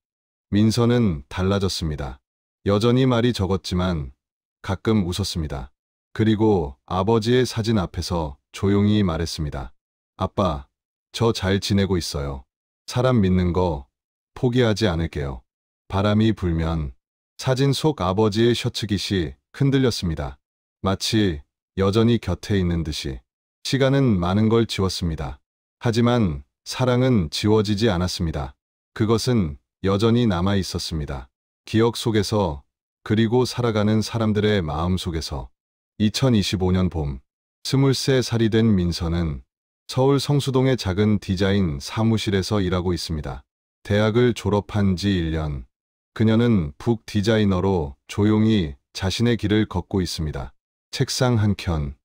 민서는 달라졌습니다. 여전히 말이 적었지만 가끔 웃었습니다. 그리고 아버지의 사진 앞에서 조용히 말했습니다. 아빠, 저 잘 지내고 있어요. 사람 믿는 거 포기하지 않을게요. 바람이 불면 사진 속 아버지의 셔츠깃이 흔들렸습니다. 마치 여전히 곁에 있는 듯이. 시간은 많은 걸 지웠습니다. 하지만 사랑은 지워지지 않았습니다. 그것은 여전히 남아 있었습니다. 기억 속에서, 그리고 살아가는 사람들의 마음 속에서. 2025년 봄, 23살이 된 민서는 서울 성수동의 작은 디자인 사무실에서 일하고 있습니다. 대학을 졸업한 지 1년. 그녀는 북 디자이너로 조용히 자신의 길을 걷고 있습니다. 책상 한켠,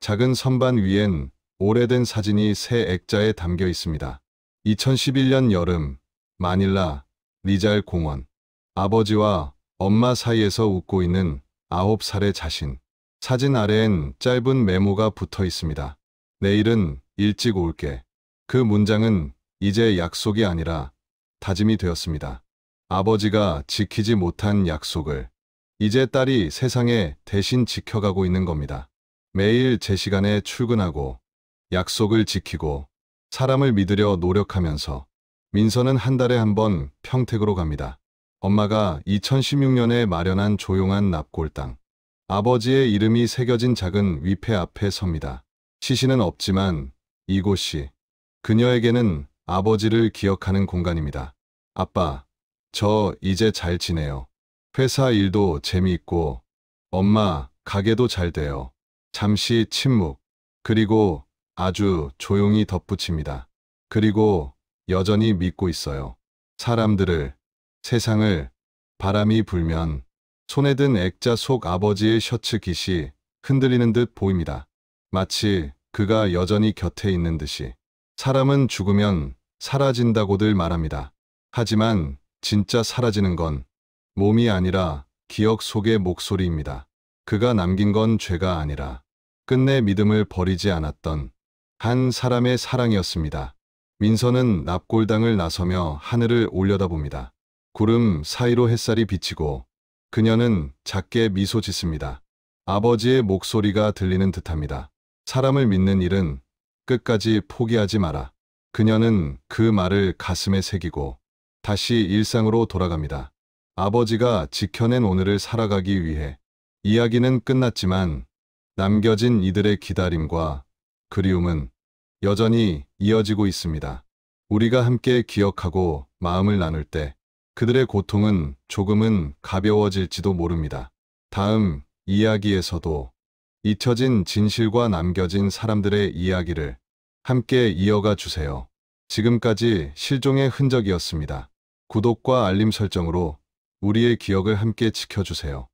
작은 선반 위엔 오래된 사진이 새 액자에 담겨 있습니다. 2011년 여름, 마닐라, 리잘 공원. 아버지와 엄마 사이에서 웃고 있는 9살의 자신. 사진 아래엔 짧은 메모가 붙어 있습니다. 내일은 일찍 올게. 그 문장은 이제 약속이 아니라 다짐이 되었습니다. 아버지가 지키지 못한 약속을 이제 딸이 세상에 대신 지켜가고 있는 겁니다. 매일 제 시간에 출근하고 약속을 지키고 사람을 믿으려 노력하면서 민서는 한 달에 한 번 평택으로 갑니다. 엄마가 2016년에 마련한 조용한 납골당. 아버지의 이름이 새겨진 작은 위패 앞에 섭니다. 시신은 없지만 이곳이 그녀에게는 아버지를 기억하는 공간입니다. 아빠, 저 이제 잘 지내요. 회사 일도 재미있고 엄마, 가게도 잘 돼요. 잠시 침묵. 그리고 아주 조용히 덧붙입니다. 그리고 여전히 믿고 있어요. 사람들을, 세상을, 바람이 불면 손에 든 액자 속 아버지의 셔츠 깃이 흔들리는 듯 보입니다. 마치 그가 여전히 곁에 있는 듯이. 사람은 죽으면 사라진다고들 말합니다. 하지만 진짜 사라지는 건 몸이 아니라 기억 속의 목소리입니다. 그가 남긴 건 죄가 아니라 끝내 믿음을 버리지 않았던 한 사람의 사랑이었습니다. 민서는 납골당을 나서며 하늘을 올려다봅니다. 구름 사이로 햇살이 비치고 그녀는 작게 미소 짓습니다. 아버지의 목소리가 들리는 듯합니다. 사람을 믿는 일은 끝까지 포기하지 마라. 그녀는 그 말을 가슴에 새기고 다시 일상으로 돌아갑니다. 아버지가 지켜낸 오늘을 살아가기 위해. 이야기는 끝났지만 남겨진 이들의 기다림과 그리움은 여전히 이어지고 있습니다. 우리가 함께 기억하고 마음을 나눌 때 그들의 고통은 조금은 가벼워질지도 모릅니다. 다음 이야기에서도 잊혀진 진실과 남겨진 사람들의 이야기를 함께 이어가 주세요. 지금까지 실종의 흔적이었습니다. 구독과 알림 설정으로 우리의 기억을 함께 지켜주세요.